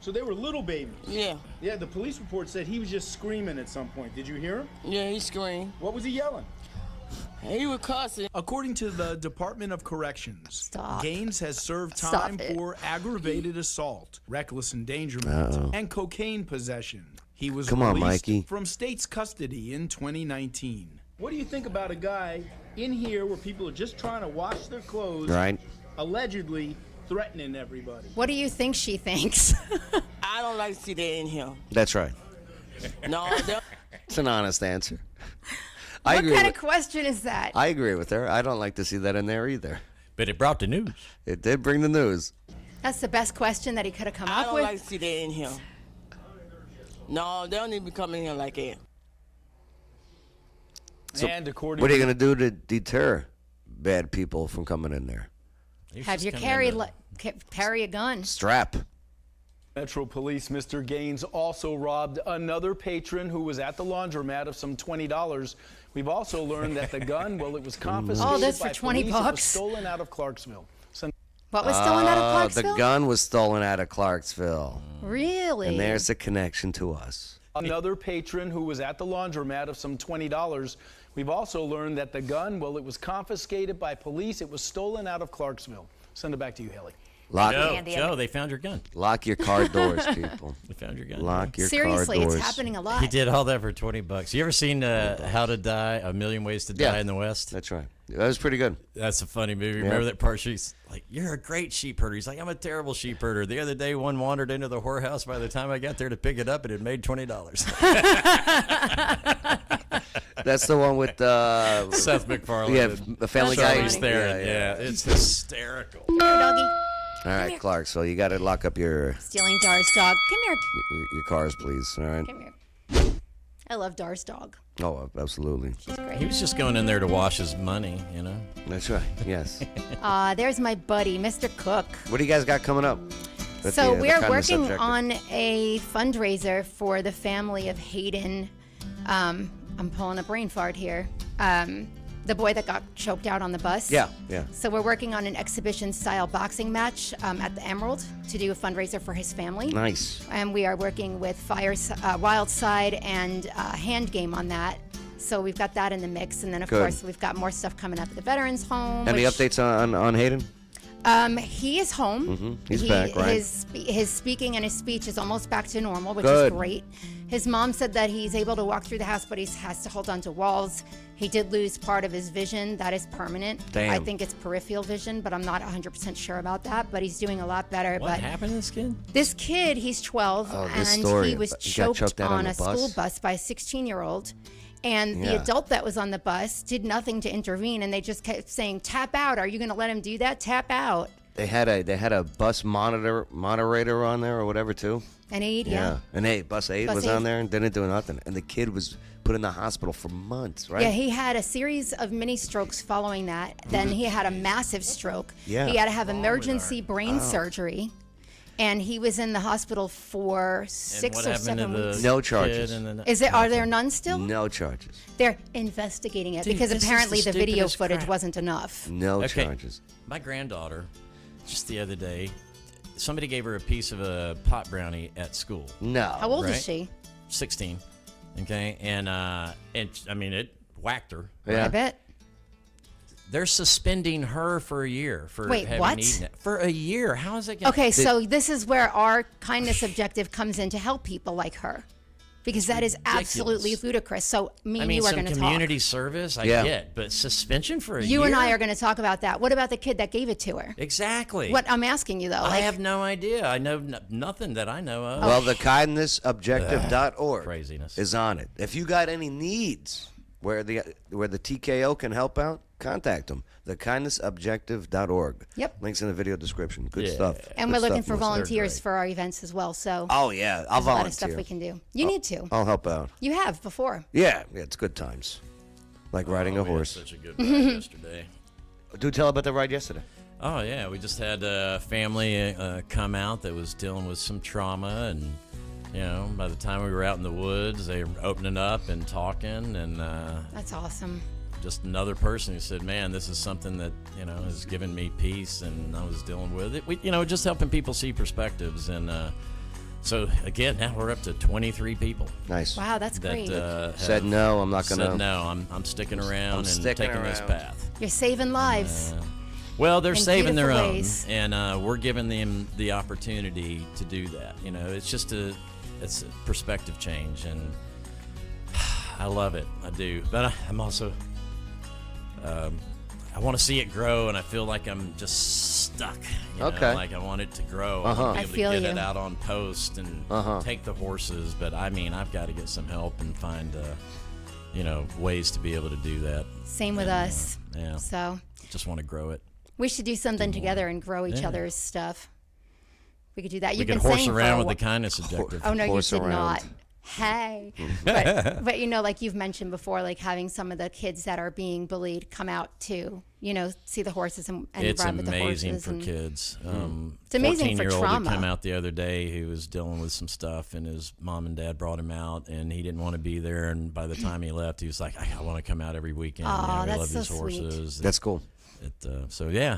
Speaker 14: So they were little babies.
Speaker 15: Yeah.
Speaker 14: Yeah, the police report said he was just screaming at some point. Did you hear him?
Speaker 15: Yeah, he screamed.
Speaker 14: What was he yelling?
Speaker 15: He was cussing.
Speaker 14: According to the Department of Corrections, Gaines has served
Speaker 2: Stop
Speaker 14: time
Speaker 2: it.
Speaker 14: for aggravated assault, reckless endangerment, and cocaine possession. He was
Speaker 1: Come on,
Speaker 14: released
Speaker 1: Mikey.
Speaker 14: from state's custody in 2019. What do you think about a guy in here where people are just trying to wash their clothes,
Speaker 1: Right.
Speaker 14: allegedly threatening everybody?
Speaker 2: What do you think she thinks?
Speaker 15: I don't like to see that in here.
Speaker 1: That's right.
Speaker 15: No,
Speaker 1: It's an honest answer.
Speaker 2: What kind of question is that?
Speaker 1: I agree with her. I don't like to see that in there either.
Speaker 3: But it brought the news.
Speaker 1: It did bring the news.
Speaker 2: That's the best question that he could have come
Speaker 15: I
Speaker 2: up
Speaker 15: don't
Speaker 2: with.
Speaker 15: like to see that in here. No, they don't need to be coming here like that.
Speaker 1: So
Speaker 14: And according
Speaker 1: what are you going to do to deter bad people from coming in there?
Speaker 2: Have you carry a gun?
Speaker 1: Strap.
Speaker 14: Metro Police, Mr. Gaines also robbed another patron who was at the laundromat of some $20. We've also learned that the gun, well, it was confiscated
Speaker 2: Oh, that's for
Speaker 14: by
Speaker 2: 20
Speaker 14: police. It was
Speaker 2: bucks?
Speaker 14: stolen out of Clarksville.
Speaker 2: What was stolen out of Clarksville?
Speaker 1: The gun was stolen out of Clarksville.
Speaker 2: Really?
Speaker 1: And there's a connection to us.
Speaker 14: Another patron who was at the laundromat of some $20. We've also learned that the gun, well, it was confiscated by police. It was stolen out of Clarksville. Send it back to you, Haley.
Speaker 3: Joe, they found your gun.
Speaker 1: Lock your car doors, people.
Speaker 3: They found your gun.
Speaker 1: Lock your
Speaker 2: Seriously,
Speaker 1: car doors.
Speaker 2: it's happening a lot.
Speaker 3: He did all that for $20. You ever seen How to Die? A Million Ways to Die in the West?
Speaker 1: That's right. That was pretty good.
Speaker 3: That's a funny movie. Remember that part? She's like, "You're a great sheep herder." He's like, "I'm a terrible sheep herder." The other day, one wandered into the whorehouse. By the time I got there to pick it up, it had made $20.
Speaker 1: That's the one with
Speaker 3: Seth MacFarlane.
Speaker 1: Yeah, the Family Guy.
Speaker 3: Charlize Theron. Yeah, it's hysterical.
Speaker 2: Come here, doggy.
Speaker 1: All right, Clark. So you got to lock up your
Speaker 2: Stealing Dar's dog. Come here.
Speaker 1: your cars, please. All right.
Speaker 2: Come here. I love Dar's dog.
Speaker 1: Oh, absolutely.
Speaker 2: She's great.
Speaker 3: He was just going in there to wash his money, you know.
Speaker 1: That's right. Yes.
Speaker 2: There's my buddy, Mr. Cook.
Speaker 1: What do you guys got coming up?
Speaker 2: So we're working on a fundraiser for the family of Hayden. I'm pulling a brain fart here. The boy that got choked out on the bus.
Speaker 1: Yeah.
Speaker 2: So we're working on an exhibition-style boxing match at the Emerald to do a fundraiser for his family.
Speaker 1: Nice.
Speaker 2: And we are working with Wild Side and Hand Game on that. So we've got that in the mix. And then, of course, we've got more stuff coming up at the Veterans Home.
Speaker 1: Any updates on Hayden?
Speaker 2: He is home.
Speaker 1: Mm-hmm. He's back, right?
Speaker 2: His speaking and his speech is almost back to normal, which
Speaker 1: Good.
Speaker 2: is great. His mom said that he's able to walk through the house, but he has to hold on to walls. He did lose part of his vision. That is permanent.
Speaker 1: Damn.
Speaker 2: I think it's peripheral vision, but I'm not 100% sure about that. But he's doing a lot better.
Speaker 3: What happened to this kid?
Speaker 2: This kid, he's 12,
Speaker 1: this
Speaker 2: and
Speaker 1: story.
Speaker 2: he was
Speaker 1: He got
Speaker 2: choked
Speaker 1: out
Speaker 2: on
Speaker 1: the
Speaker 2: a school bus by a 16-year-old. And the adult that was on the bus did nothing to intervene, and they just kept saying, "Tap out. Are you going to let him do that? Tap out."
Speaker 1: They had a bus moderator on there or whatever too.
Speaker 2: An aide, yeah.
Speaker 1: An aide, bus aide
Speaker 2: Bus
Speaker 1: was
Speaker 2: aide.
Speaker 1: on there and didn't do nothing. And the kid was put in the hospital for months, right?
Speaker 2: Yeah, he had a series of mini strokes following that. Then he had a massive stroke.
Speaker 1: Yeah.
Speaker 2: He had to have emergency brain surgery. And he was in the hospital for 6 or 7 weeks.
Speaker 1: No charges.
Speaker 2: Are there none still?
Speaker 1: No charges.
Speaker 2: They're investigating it
Speaker 3: Dude,
Speaker 2: because
Speaker 3: this is
Speaker 2: apparently
Speaker 3: the
Speaker 2: the video
Speaker 3: stupidest
Speaker 2: footage
Speaker 3: crap.
Speaker 2: wasn't enough.
Speaker 1: No charges.
Speaker 3: My granddaughter, just the other day, somebody gave her a piece of a pot brownie at school.
Speaker 1: No.
Speaker 2: How old is she?
Speaker 3: 16. Okay, and I mean it whacked her.
Speaker 1: Yeah.
Speaker 2: I bet.
Speaker 3: They're suspending her for a year for
Speaker 2: Wait,
Speaker 3: having
Speaker 2: what?
Speaker 3: eaten it. For a year. How is that going
Speaker 2: Okay, so this is where our kindness objective comes in to help people like her. Because that is absolutely ludicrous. So me and you are going to talk.
Speaker 3: community service, I get, but suspension for a year?
Speaker 2: You and I are going to talk about that. What about the kid that gave it to her?
Speaker 3: Exactly.
Speaker 2: What I'm asking you, though.
Speaker 3: I have no idea. I know nothing that I know of.
Speaker 1: Well, the kindnessobjective.org
Speaker 3: craziness
Speaker 1: is on it. If you got any needs where the TKO can help out, contact them. thekindnessobjective.org.
Speaker 2: Yep.
Speaker 1: Links in the video description. Good stuff.
Speaker 2: And
Speaker 1: Good
Speaker 2: we're looking
Speaker 1: stuff,
Speaker 2: for
Speaker 1: Melissa.
Speaker 2: volunteers for our events as well. So
Speaker 1: Oh, yeah. I'll
Speaker 2: there's a lot of
Speaker 1: volunteer.
Speaker 2: stuff we can do. You need to.
Speaker 1: I'll help out.
Speaker 2: You have before.
Speaker 1: Yeah, it's good times. Like riding a
Speaker 3: we had
Speaker 1: horse.
Speaker 3: such a good ride yesterday.
Speaker 1: Do tell about the ride yesterday.
Speaker 3: Oh, yeah. We just had a family come out that was dealing with some trauma. And, you know, by the time we were out in the woods, they were opening up and talking. And
Speaker 2: That's awesome.
Speaker 3: just another person who said, man, this is something that, you know, has given me peace. And I was dealing with it. We, you know, just helping people see perspectives. And so, again, now we're up to 23 people.
Speaker 1: Nice.
Speaker 2: Wow, that's great.
Speaker 1: Said no, I'm not going to.
Speaker 3: Said no, I'm sticking around and
Speaker 1: sticking
Speaker 3: taking this
Speaker 1: around.
Speaker 3: path.
Speaker 2: You're saving lives.
Speaker 3: Well, they're
Speaker 2: in
Speaker 3: saving their
Speaker 2: beautiful
Speaker 3: own,
Speaker 2: ways.
Speaker 3: and we're giving them the opportunity to do that. You know, it's just it's a perspective change, and I love it. I do, but I'm also, I want to see it grow, and I feel like I'm just stuck. You know?
Speaker 1: Okay.
Speaker 3: Like I want it to grow.
Speaker 1: Uh-huh.
Speaker 3: I want
Speaker 2: I
Speaker 3: to be
Speaker 2: feel
Speaker 3: able to get
Speaker 2: you.
Speaker 3: it out on post and take the horses, but I mean, I've got to get some help and find, you know, ways to be able to do that.
Speaker 2: Same with us.
Speaker 3: Yeah.
Speaker 2: So
Speaker 3: Just want to grow it.
Speaker 2: we should do something together and grow each other's stuff. We could do that.
Speaker 3: We
Speaker 2: You've
Speaker 3: could
Speaker 2: been
Speaker 3: horse
Speaker 2: saying
Speaker 3: around
Speaker 2: for
Speaker 3: with the kindness objective.
Speaker 2: Oh no, you
Speaker 1: Horse
Speaker 2: did
Speaker 1: around.
Speaker 2: not. Hey, but you know, like you've mentioned before, like having some of the kids that are being bullied come out to, you know, see the horses and
Speaker 3: It's
Speaker 2: ride with the
Speaker 3: amazing
Speaker 2: horses.
Speaker 3: for
Speaker 2: and
Speaker 3: kids.
Speaker 2: It's amazing for
Speaker 3: 14-year-old who
Speaker 2: trauma.
Speaker 3: came out the other day who was dealing with some stuff, and his mom and dad brought him out, and he didn't want to be there. And by the time he left, he was like, "I want to come out every weekend.
Speaker 2: Aw,
Speaker 3: we
Speaker 2: that's
Speaker 3: love
Speaker 2: so
Speaker 3: these
Speaker 2: sweet.
Speaker 3: horses."
Speaker 1: That's cool.
Speaker 3: So yeah,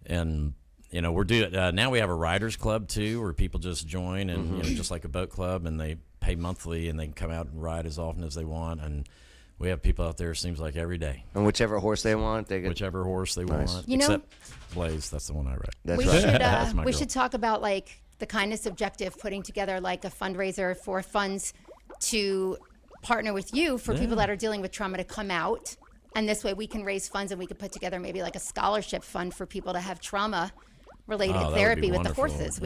Speaker 3: and you know we're doing now. We have a riders club too, where people just join, and you know, just like a boat club, and they pay monthly, and they can come out and ride as often as they want. And We have people out there, seems like every day.
Speaker 1: And whichever horse they want, they get
Speaker 3: whichever horse they want.
Speaker 2: You know,
Speaker 3: except Blaze, that's the one I read.
Speaker 1: That's
Speaker 2: we
Speaker 1: right.
Speaker 2: should we should talk about like the Kindness Objective putting together like a fundraiser for funds to partner with you for people that are dealing with trauma to come out, and this way we can raise funds and we could put together maybe like a scholarship fund for people to have trauma related therapy with the horses.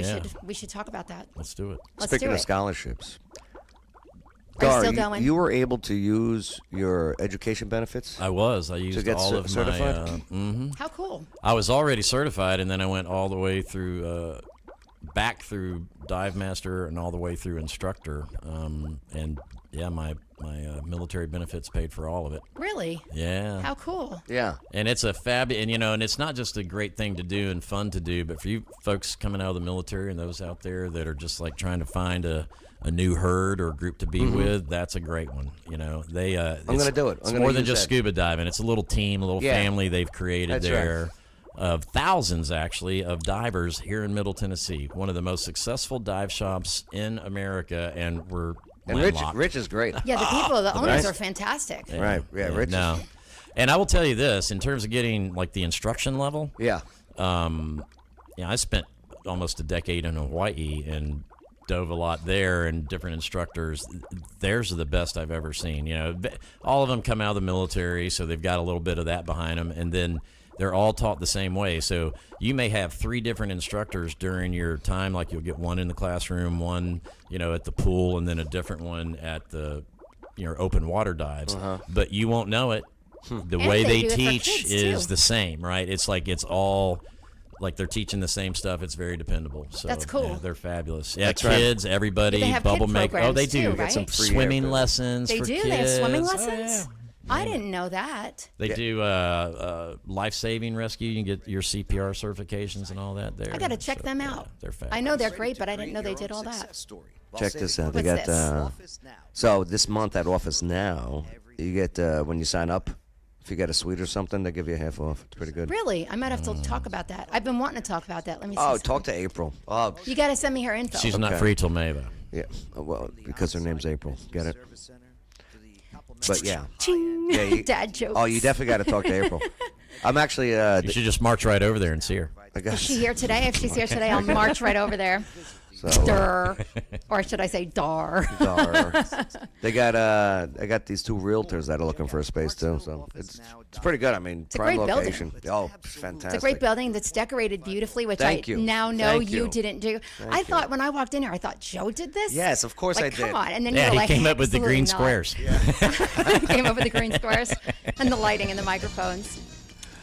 Speaker 2: We should talk about that.
Speaker 3: Let's do it.
Speaker 1: Speaking of scholarships,
Speaker 2: are you still going?
Speaker 1: You were able to use your education benefits?
Speaker 3: I was. I used all of
Speaker 1: certified?
Speaker 3: my.
Speaker 2: How cool!
Speaker 3: I was already certified, and then I went all the way through, back through dive master and all the way through instructor. And yeah, my military benefits paid for all of it.
Speaker 2: Really?
Speaker 3: Yeah.
Speaker 2: How cool!
Speaker 1: Yeah.
Speaker 3: And it's a and it's not just a great thing to do and fun to do, but for you folks coming out of the military and those out there that are just like trying to find a new herd or group to be with, that's a great one. I'm
Speaker 1: going to do it.
Speaker 3: It's more than just scuba diving. It's a little team, a little family they've created there of thousands, actually, of divers here in Middle Tennessee. One of the most successful dive shops in America, and we're landlocked.
Speaker 1: Rich is great.
Speaker 2: Yeah, the people, the owners are fantastic.
Speaker 3: Yeah.
Speaker 1: Right. Yeah, Rich.
Speaker 3: No. And I will tell you this, in terms of getting like the instruction level.
Speaker 1: Yeah.
Speaker 3: I spent almost a decade in Hawaii and dove a lot there, and different instructors. Theirs are the best I've ever seen. All of them come out of the military, so they've got a little bit of that behind them, and then they're all taught the same way. So you may have 3 different instructors during your time. Like you'll get one in the classroom, one at the pool, and then a different one at the open water dives. But you won't know it. The way they teach is the same, right? It's like it's all like they're teaching the same stuff. It's very dependable. So
Speaker 2: that's cool.
Speaker 3: Yeah, they're fabulous. Yeah,
Speaker 1: That's
Speaker 3: kids, everybody,
Speaker 2: they have
Speaker 3: bubble
Speaker 2: kid
Speaker 3: making. Oh, they do.
Speaker 2: too,
Speaker 3: Get
Speaker 2: right?
Speaker 3: some free swimming lessons.
Speaker 2: They
Speaker 3: for
Speaker 2: do.
Speaker 3: Kids.
Speaker 2: They have swimming lessons.
Speaker 3: Oh, yeah.
Speaker 2: I didn't know that.
Speaker 3: They do life-saving rescue. You can get your CPR certifications and all that there.
Speaker 2: I got to check them out.
Speaker 3: They're fabulous.
Speaker 2: I know they're great, but I didn't know they did all that.
Speaker 1: Check this out. They
Speaker 2: What's
Speaker 1: got
Speaker 2: this?
Speaker 1: so this month at Office Now, you get when you sign up, if you get a suite or something, they give you half off. It's pretty good.
Speaker 2: Really? I might have to talk about that. I've been wanting to talk about that. Let me see.
Speaker 1: Oh,
Speaker 2: something.
Speaker 1: talk to April. Oh,
Speaker 2: You got to send me her info.
Speaker 3: She's not free till May, though.
Speaker 1: yeah. Well, because her name's April. Get it? But yeah.
Speaker 2: Ching.
Speaker 1: Yeah,
Speaker 2: Dad jokes.
Speaker 1: Oh, you definitely got to talk to April. I'm actually.
Speaker 3: You should just march right over there and see her.
Speaker 1: I guess.
Speaker 2: Is she here today? If she's here today, I'll march right over there.
Speaker 1: So,
Speaker 2: Dar. Or should I say dar?
Speaker 1: They got these 2 realtors that are looking for a space too. So it's pretty good. I mean,
Speaker 2: It's a
Speaker 1: prime
Speaker 2: great
Speaker 1: location.
Speaker 2: building.
Speaker 1: Oh, fantastic.
Speaker 2: It's a great building that's decorated beautifully, which
Speaker 1: Thank
Speaker 2: I
Speaker 1: you.
Speaker 2: now know
Speaker 1: Thank
Speaker 2: you
Speaker 1: you.
Speaker 2: didn't do. I thought when I walked in here, I thought Joe did this.
Speaker 1: Yes, of course
Speaker 2: like,
Speaker 1: I did.
Speaker 2: Come on, and then
Speaker 3: Yeah,
Speaker 2: you're
Speaker 3: he
Speaker 2: like,
Speaker 3: came up with the green
Speaker 2: "Absolutely not."
Speaker 3: squares.
Speaker 2: He came up with the green squares and the lighting and the microphones.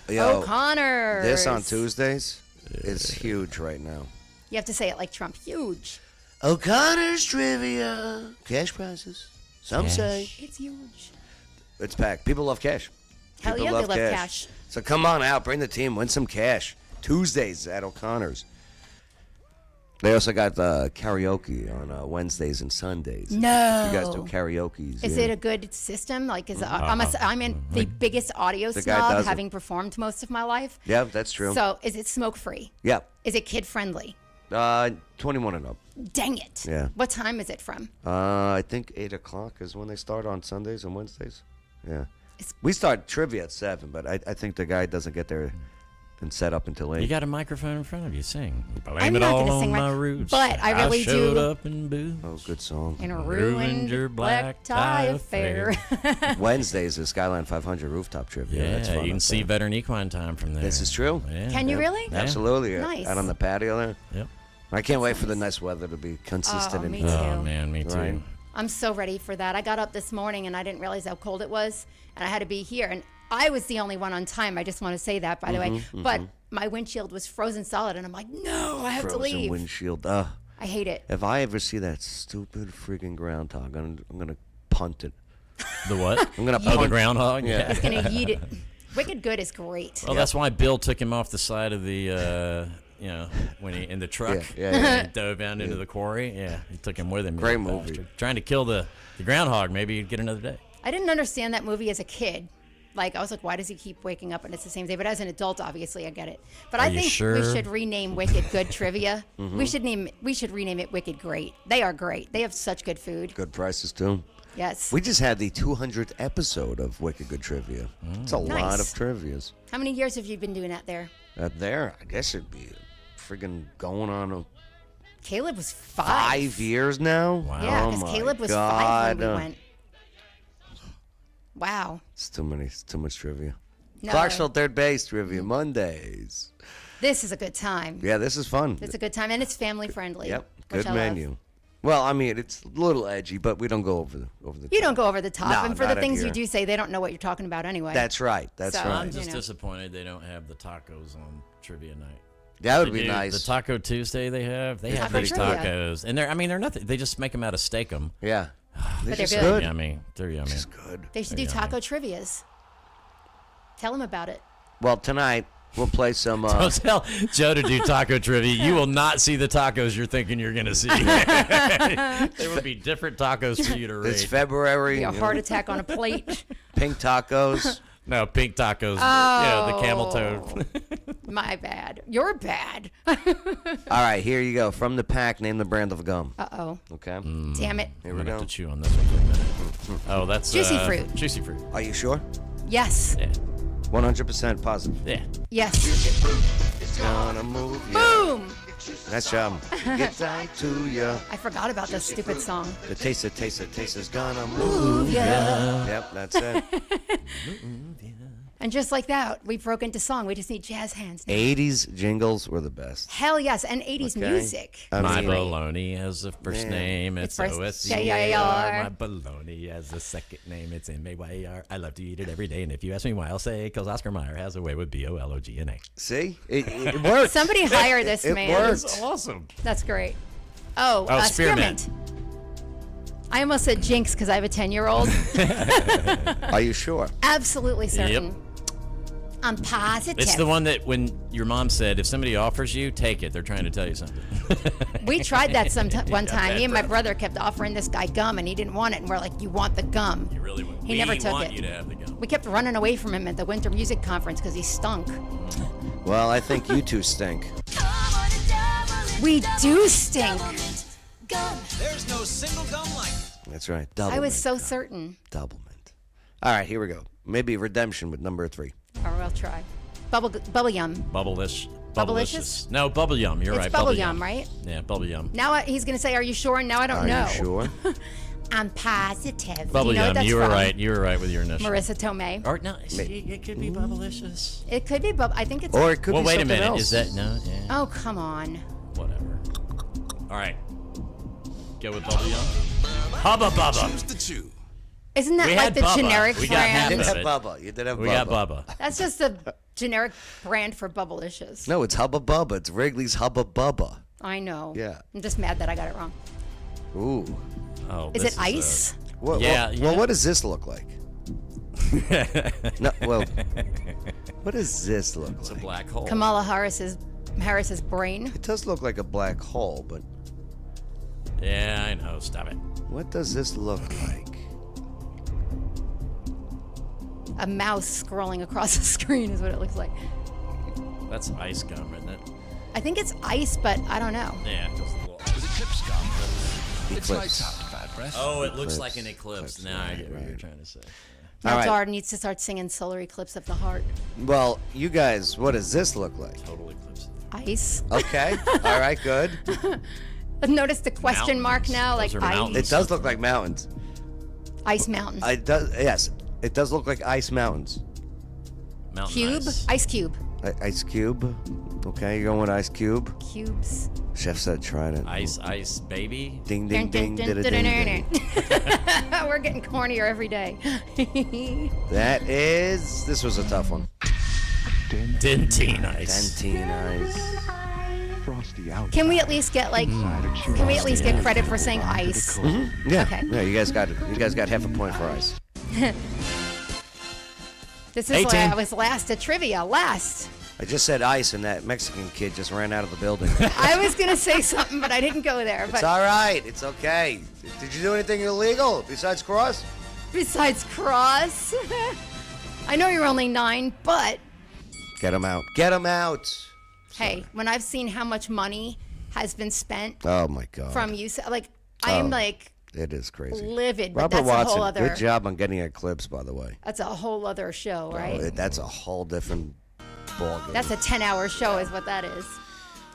Speaker 1: Yo,
Speaker 2: O'Connor.
Speaker 1: This on Tuesdays is huge right now.
Speaker 2: You have to say it like Trump. Huge.
Speaker 1: O'Connor's trivia. Cash prizes. Some say.
Speaker 2: It's huge.
Speaker 1: It's packed. People love cash.
Speaker 2: Hell
Speaker 1: People
Speaker 2: yeah,
Speaker 1: love
Speaker 2: they love cash.
Speaker 1: So come on out. Bring the team. Win some cash. Tuesdays at O'Connor's. They also got karaoke on Wednesdays and Sundays.
Speaker 2: No.
Speaker 1: You guys do karaoke.
Speaker 2: Is it a good system? Like, I'm in the biggest audio
Speaker 1: The guy
Speaker 2: snob,
Speaker 1: does it.
Speaker 2: having performed most of my life.
Speaker 1: Yeah, that's true.
Speaker 2: So, is it smoke free?
Speaker 1: Yeah.
Speaker 2: Is it kid friendly?
Speaker 1: 21 and up.
Speaker 2: Dang it.
Speaker 1: Yeah.
Speaker 2: What time is it from?
Speaker 1: I think 8 o'clock is when they start on Sundays and Wednesdays. Yeah. We start trivia at 7, but I think the guy doesn't get there and set up until 8.
Speaker 3: You got a microphone in front of you. Sing.
Speaker 2: I'm
Speaker 3: Blame it
Speaker 2: not
Speaker 3: all
Speaker 2: gonna sing
Speaker 3: on
Speaker 2: right-
Speaker 3: my roots.
Speaker 2: but I really
Speaker 3: showed
Speaker 2: do-
Speaker 3: up in boots.
Speaker 1: Oh, good song.
Speaker 2: In a ruined
Speaker 3: your black tie affair.
Speaker 1: Wednesdays is Skyline 500 rooftop trivia.
Speaker 3: Yeah,
Speaker 1: That's fun
Speaker 3: you can
Speaker 1: up
Speaker 3: see
Speaker 1: there.
Speaker 3: veteran equine time from there.
Speaker 1: This is true.
Speaker 3: Yeah.
Speaker 2: Can you really?
Speaker 3: Yeah.
Speaker 1: Absolutely.
Speaker 2: Nice.
Speaker 1: Out on the patio there.
Speaker 3: Yep.
Speaker 1: I can't wait for the nice weather to be consistent.
Speaker 2: Oh,
Speaker 1: and
Speaker 2: me
Speaker 1: heat.
Speaker 2: too.
Speaker 3: Oh man, me too.
Speaker 1: Right.
Speaker 2: I'm so ready for that. I got up this morning and I didn't realize how cold it was, and I had to be here. And I was the only one on time. I just want to say that, by the way. But my windshield was frozen solid, and I'm like, no, I have to
Speaker 1: Frozen
Speaker 2: leave.
Speaker 1: windshield.
Speaker 2: I hate it.
Speaker 1: If I ever see that stupid freaking groundhog, I'm gonna punt it.
Speaker 3: The what?
Speaker 1: I'm gonna
Speaker 3: Oh,
Speaker 1: punt
Speaker 3: the groundhog.
Speaker 1: Yeah.
Speaker 2: He's gonna eat it. Wicked Good is great.
Speaker 3: Well, that's why Bill took him off the side of the, when he in the truck and dove down into the quarry. Yeah, he took him with him.
Speaker 1: Great
Speaker 3: little
Speaker 1: movie.
Speaker 3: bastard. Trying to kill the groundhog. Maybe he'd get another day.
Speaker 2: I didn't understand that movie as a kid. Like, I was like, why does he keep waking up and it's the same day? But as an adult, obviously, I get it. But
Speaker 3: Are
Speaker 2: I
Speaker 3: you
Speaker 2: think
Speaker 3: sure?
Speaker 2: we should rename Wicked Good Trivia.
Speaker 1: Mhm.
Speaker 2: We should rename it Wicked Great. They are great. They have such good food.
Speaker 1: Good prices, too.
Speaker 2: Yes.
Speaker 1: We just had the 200th episode of Wicked Good Trivia. It's a lot
Speaker 2: Nice.
Speaker 1: of trivias.
Speaker 2: How many years have you been doing that there?
Speaker 1: There, I guess it'd be friggin' going on
Speaker 2: Caleb was 5.
Speaker 1: 5 years now. Wow.
Speaker 2: Yeah,
Speaker 1: oh
Speaker 2: because
Speaker 1: my
Speaker 2: Caleb was
Speaker 1: God.
Speaker 2: 5 when we went. Wow.
Speaker 1: It's too many. It's too much trivia.
Speaker 2: No.
Speaker 1: Clarksville third base trivia Mondays.
Speaker 2: This is a good time.
Speaker 1: Yeah, this is fun.
Speaker 2: It's a good time, and it's family friendly.
Speaker 1: Yep,
Speaker 2: which
Speaker 1: good
Speaker 2: I love.
Speaker 1: menu. Well, I mean, it's a little edgy, but we don't go over the
Speaker 2: You don't go over the top,
Speaker 1: No,
Speaker 2: and for
Speaker 1: not
Speaker 2: the things
Speaker 1: here.
Speaker 2: you do say, they don't know what you're talking about anyway.
Speaker 1: That's right. That's
Speaker 2: So,
Speaker 1: right.
Speaker 3: I'm just
Speaker 2: you know.
Speaker 3: disappointed they don't have the tacos on trivia night.
Speaker 1: That would
Speaker 3: They
Speaker 1: be
Speaker 3: do.
Speaker 1: nice.
Speaker 3: The Taco Tuesday they have
Speaker 2: Taco
Speaker 3: these
Speaker 2: trivia.
Speaker 3: tacos, and they're nothing. They just make them out of steakum.
Speaker 1: Yeah,
Speaker 2: But they're
Speaker 3: They're
Speaker 2: good.
Speaker 3: yummy. They're yummy.
Speaker 1: good.
Speaker 2: They should do taco trivias. Tell them about it.
Speaker 1: Well, tonight we'll play some.
Speaker 3: Don't tell Joe to do taco trivia. You will not see the tacos you're thinking you're going to see. There will be different tacos for you to rate.
Speaker 1: It's February.
Speaker 2: Be a
Speaker 1: you
Speaker 2: heart
Speaker 1: know,
Speaker 2: attack on a plate.
Speaker 1: Pink tacos.
Speaker 3: No, pink tacos.
Speaker 2: Oh.
Speaker 3: The camel toe.
Speaker 2: My bad. You're bad.
Speaker 1: All right, here you go. From the pack, name the brand of gum.
Speaker 2: Uh-oh.
Speaker 1: Okay.
Speaker 2: Damn it.
Speaker 1: Here
Speaker 3: I'm
Speaker 1: we
Speaker 3: gonna
Speaker 1: go.
Speaker 3: have to chew on this one for a minute. Oh, that's
Speaker 2: Juicy fruit.
Speaker 3: Juicy fruit.
Speaker 1: Are you sure?
Speaker 2: Yes.
Speaker 3: Yeah.
Speaker 1: 100% positive.
Speaker 3: Yeah.
Speaker 2: Yes.
Speaker 1: It's gonna move ya.
Speaker 2: Boom.
Speaker 1: That's get down to ya.
Speaker 2: I forgot about this stupid song.
Speaker 1: The taste is gonna
Speaker 2: Move
Speaker 1: move
Speaker 2: ya.
Speaker 1: ya. Yep, that's it.
Speaker 2: And just like that, we broke into song. We just need jazz hands now.
Speaker 1: 80s jingles were the best.
Speaker 2: Hell yes, and 80s
Speaker 1: Okay.
Speaker 2: music.
Speaker 1: I
Speaker 3: My
Speaker 1: mean-
Speaker 3: baloney has a first
Speaker 1: Yeah.
Speaker 3: name. It's
Speaker 2: It's first-
Speaker 3: O-S-E-A-R. My baloney has a second name. It's M-A-Y-A-R. I love to eat it every day. And if you ask me why, I'll say because Oscar Mayer has a way with B-O-L-O-G-N-A.
Speaker 1: See? It worked.
Speaker 2: Somebody hire this
Speaker 1: It
Speaker 2: man.
Speaker 1: worked.
Speaker 3: That's awesome.
Speaker 2: That's great. Oh,
Speaker 3: Spearmint.
Speaker 2: I almost said jinx because I have a 10-year-old.
Speaker 1: Are you sure?
Speaker 2: Absolutely certain.
Speaker 3: Yep.
Speaker 2: I'm positive.
Speaker 3: It's the one that when your mom said, if somebody offers you, take it. They're trying to tell you something.
Speaker 2: We tried that one time.
Speaker 3: bad
Speaker 2: Me and my
Speaker 3: breath.
Speaker 2: brother kept offering this guy gum, and he didn't want it. And we're like, "You want the gum?"
Speaker 3: You really want.
Speaker 2: He never took
Speaker 3: want
Speaker 2: it.
Speaker 3: you to have the gum.
Speaker 2: We kept running away from him at the Winter Music Conference because he stunk.
Speaker 1: Well, I think you two stink.
Speaker 2: We do stink.
Speaker 11: There's no single gum like it.
Speaker 1: That's right. Double
Speaker 2: I was
Speaker 1: mint.
Speaker 2: so certain.
Speaker 1: Double mint. All right, here we go. Maybe redemption with number 3.
Speaker 2: Or we'll try. Bubble yum.
Speaker 3: Bubblicious.
Speaker 2: Bubblicious?
Speaker 3: No, bubble yum. You're
Speaker 2: It's
Speaker 3: right.
Speaker 2: bubble yum, right?
Speaker 3: Yeah, bubble yum.
Speaker 2: Now he's gonna say, "Are you sure?" And now I don't
Speaker 1: Are
Speaker 2: know.
Speaker 1: you sure?
Speaker 2: I'm positive.
Speaker 3: Bubble
Speaker 2: you know
Speaker 3: yum.
Speaker 2: That's
Speaker 3: You were
Speaker 2: from
Speaker 3: right. You were right with your initial.
Speaker 2: Marissa Tomei.
Speaker 3: Or no, see, it could be bubblicious.
Speaker 2: It could be I think it's.
Speaker 1: Or it could
Speaker 3: Well,
Speaker 1: be
Speaker 3: wait a
Speaker 1: something
Speaker 3: minute.
Speaker 1: else.
Speaker 3: Is that no? Yeah.
Speaker 2: Oh, come on.
Speaker 3: Whatever. All right. Go with bubble yum. Hubba bubba.
Speaker 11: Choose to chew.
Speaker 2: Isn't that
Speaker 3: We
Speaker 2: like
Speaker 3: had
Speaker 2: the
Speaker 3: Bubba.
Speaker 2: generic
Speaker 3: We got half
Speaker 2: brand?
Speaker 1: You did have
Speaker 3: it.
Speaker 1: Bubba. You did have
Speaker 3: We
Speaker 1: Bubba.
Speaker 3: got bubba.
Speaker 2: That's just the generic brand for Bubblicious.
Speaker 1: No, it's Hubba Bubba. It's Wrigley's Hubba Bubba.
Speaker 2: I know.
Speaker 1: Yeah.
Speaker 2: I'm just mad that I got it wrong.
Speaker 1: Ooh.
Speaker 3: Oh,
Speaker 2: Is
Speaker 3: this
Speaker 2: it ice?
Speaker 1: Well, what does this look like? No, well, what does this look
Speaker 3: It's a
Speaker 1: like?
Speaker 3: black hole.
Speaker 2: Kamala Harris's brain.
Speaker 1: It does look like a black hole, but
Speaker 3: Yeah, I know. Stop it.
Speaker 1: what does this look like?
Speaker 2: A mouse scrolling across the screen is what it looks like.
Speaker 3: That's ice gum, isn't it?
Speaker 2: I think it's ice, but I don't know.
Speaker 3: Yeah, just a little.
Speaker 11: With Eclipse gum. It's
Speaker 1: Eclipse.
Speaker 11: lights out, bad breath.
Speaker 3: Oh, it looks
Speaker 1: Eclipse.
Speaker 3: like an eclipse.
Speaker 1: Eclipse,
Speaker 3: Now I
Speaker 1: right,
Speaker 3: get what you're
Speaker 1: right.
Speaker 3: trying to say.
Speaker 2: Now
Speaker 1: All right.
Speaker 2: Dard needs to start singing Solar Eclipse of the Heart.
Speaker 1: Well, you guys, what does this look like?
Speaker 3: Total eclipse.
Speaker 2: Ice.
Speaker 1: Okay. All right, good.
Speaker 2: Notice the question mark
Speaker 3: Mountains.
Speaker 2: now, like
Speaker 3: Those are
Speaker 2: ice.
Speaker 3: mountains.
Speaker 1: It does look like mountains.
Speaker 2: Ice mountains.
Speaker 1: It does. Yes, it does look like ice mountains.
Speaker 3: Mountain
Speaker 2: Cube.
Speaker 3: ice.
Speaker 2: Ice cube.
Speaker 1: Ice cube. Okay, you're going with ice cube.
Speaker 2: Cubes.
Speaker 1: Chef said trident.
Speaker 3: Ice baby.
Speaker 1: Ding ding ding
Speaker 2: Dun, dun,
Speaker 1: ding
Speaker 2: dun,
Speaker 1: ding
Speaker 2: dun,
Speaker 1: ding.
Speaker 2: dun, dun. We're getting cornier every day.
Speaker 1: This was a tough one.
Speaker 3: Dentine ice.
Speaker 1: Dentine ice.
Speaker 11: Frosty out.
Speaker 2: Can we at least get Can we at least get credit for saying ice?
Speaker 1: Yeah.
Speaker 2: Okay.
Speaker 1: Yeah, you guys got it. You guys got half a point for ice.
Speaker 2: This is why
Speaker 3: 18.
Speaker 2: I was last at trivia. Last.
Speaker 1: I just said ice, and that Mexican kid just ran out of the building.
Speaker 2: I was gonna say something, but I didn't go there.
Speaker 1: It's
Speaker 2: But
Speaker 1: all right. It's okay. Did you do anything illegal besides cross?
Speaker 2: besides cross, I know you're only 9, but
Speaker 1: Get him out. Get him out.
Speaker 2: hey, when I've seen how much money has been spent
Speaker 1: Oh, my God.
Speaker 2: from you, like, I am like
Speaker 1: It is crazy.
Speaker 2: livid, but
Speaker 1: Robert
Speaker 2: that's
Speaker 1: Watson,
Speaker 2: a whole other.
Speaker 1: good job on getting eclipse, by the way.
Speaker 2: That's a whole other show, right?
Speaker 1: That's a whole different ballgame.
Speaker 2: That's a 10-hour show, is what that is.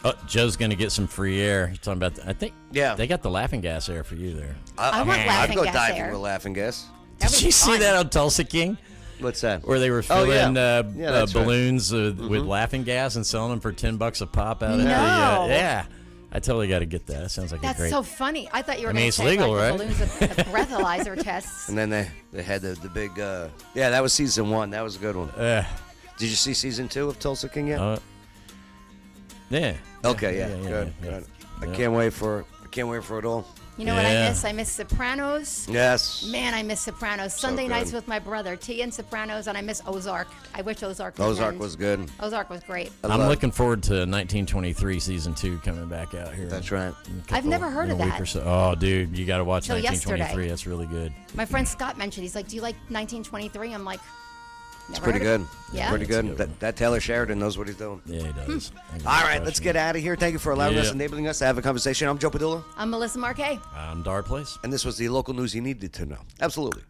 Speaker 3: Oh, Joe's going to get some free air. You're talking about, I think they got the laughing gas air for you there.
Speaker 2: I want laughing
Speaker 1: I'd go
Speaker 2: gas
Speaker 1: diving
Speaker 2: air.
Speaker 1: with laughing gas.
Speaker 3: Did you see that on Tulsa King?
Speaker 1: What's that?
Speaker 3: Where they were filling
Speaker 1: that's
Speaker 3: balloons with laughing gas and selling them for $10 a pop out of
Speaker 2: No.
Speaker 3: yeah. I totally got to get that. That sounds like
Speaker 2: That's
Speaker 3: a great.
Speaker 2: so funny. I thought you were
Speaker 3: I mean,
Speaker 2: going
Speaker 3: it's
Speaker 2: to say
Speaker 3: legal,
Speaker 2: like,
Speaker 3: right?
Speaker 2: the balloons of the breathalyzer tests.
Speaker 1: And then they had the big, that was season 1. That was a good one. Did you see season 2 of Tulsa King yet?
Speaker 3: Yeah.
Speaker 1: Okay, good. I can't wait for it all.
Speaker 2: You know what I miss? I miss Sopranos.
Speaker 1: Yes.
Speaker 2: Man, I miss Sopranos. Sunday nights with my brother, Tea and Sopranos, and I miss Ozark. I wish Ozark would
Speaker 1: Ozark
Speaker 2: end.
Speaker 1: was good.
Speaker 2: Ozark was great.
Speaker 3: I'm looking forward to 1923 season 2 coming back out here.
Speaker 1: That's right.
Speaker 2: I've never heard of
Speaker 3: in a
Speaker 2: that.
Speaker 3: week or so. Oh, dude, you got to watch
Speaker 2: Till
Speaker 3: 1923.
Speaker 2: yesterday.
Speaker 3: That's really good.
Speaker 2: My friend Scott mentioned, he's like, do you like 1923? I'm like,
Speaker 1: It's
Speaker 2: never
Speaker 1: pretty
Speaker 2: heard
Speaker 1: good.
Speaker 2: of it.
Speaker 1: It's
Speaker 2: Yeah?
Speaker 1: pretty good. That Taylor Sheridan knows what he's doing.
Speaker 3: Yeah, he does.
Speaker 1: All right, let's get out of here. Thank you for allowing us, enabling us to have a conversation. I'm Joe Padula.
Speaker 2: I'm Melissa Marquet.
Speaker 3: I'm Dar Place.
Speaker 1: And this was the local news you needed to know. Absolutely.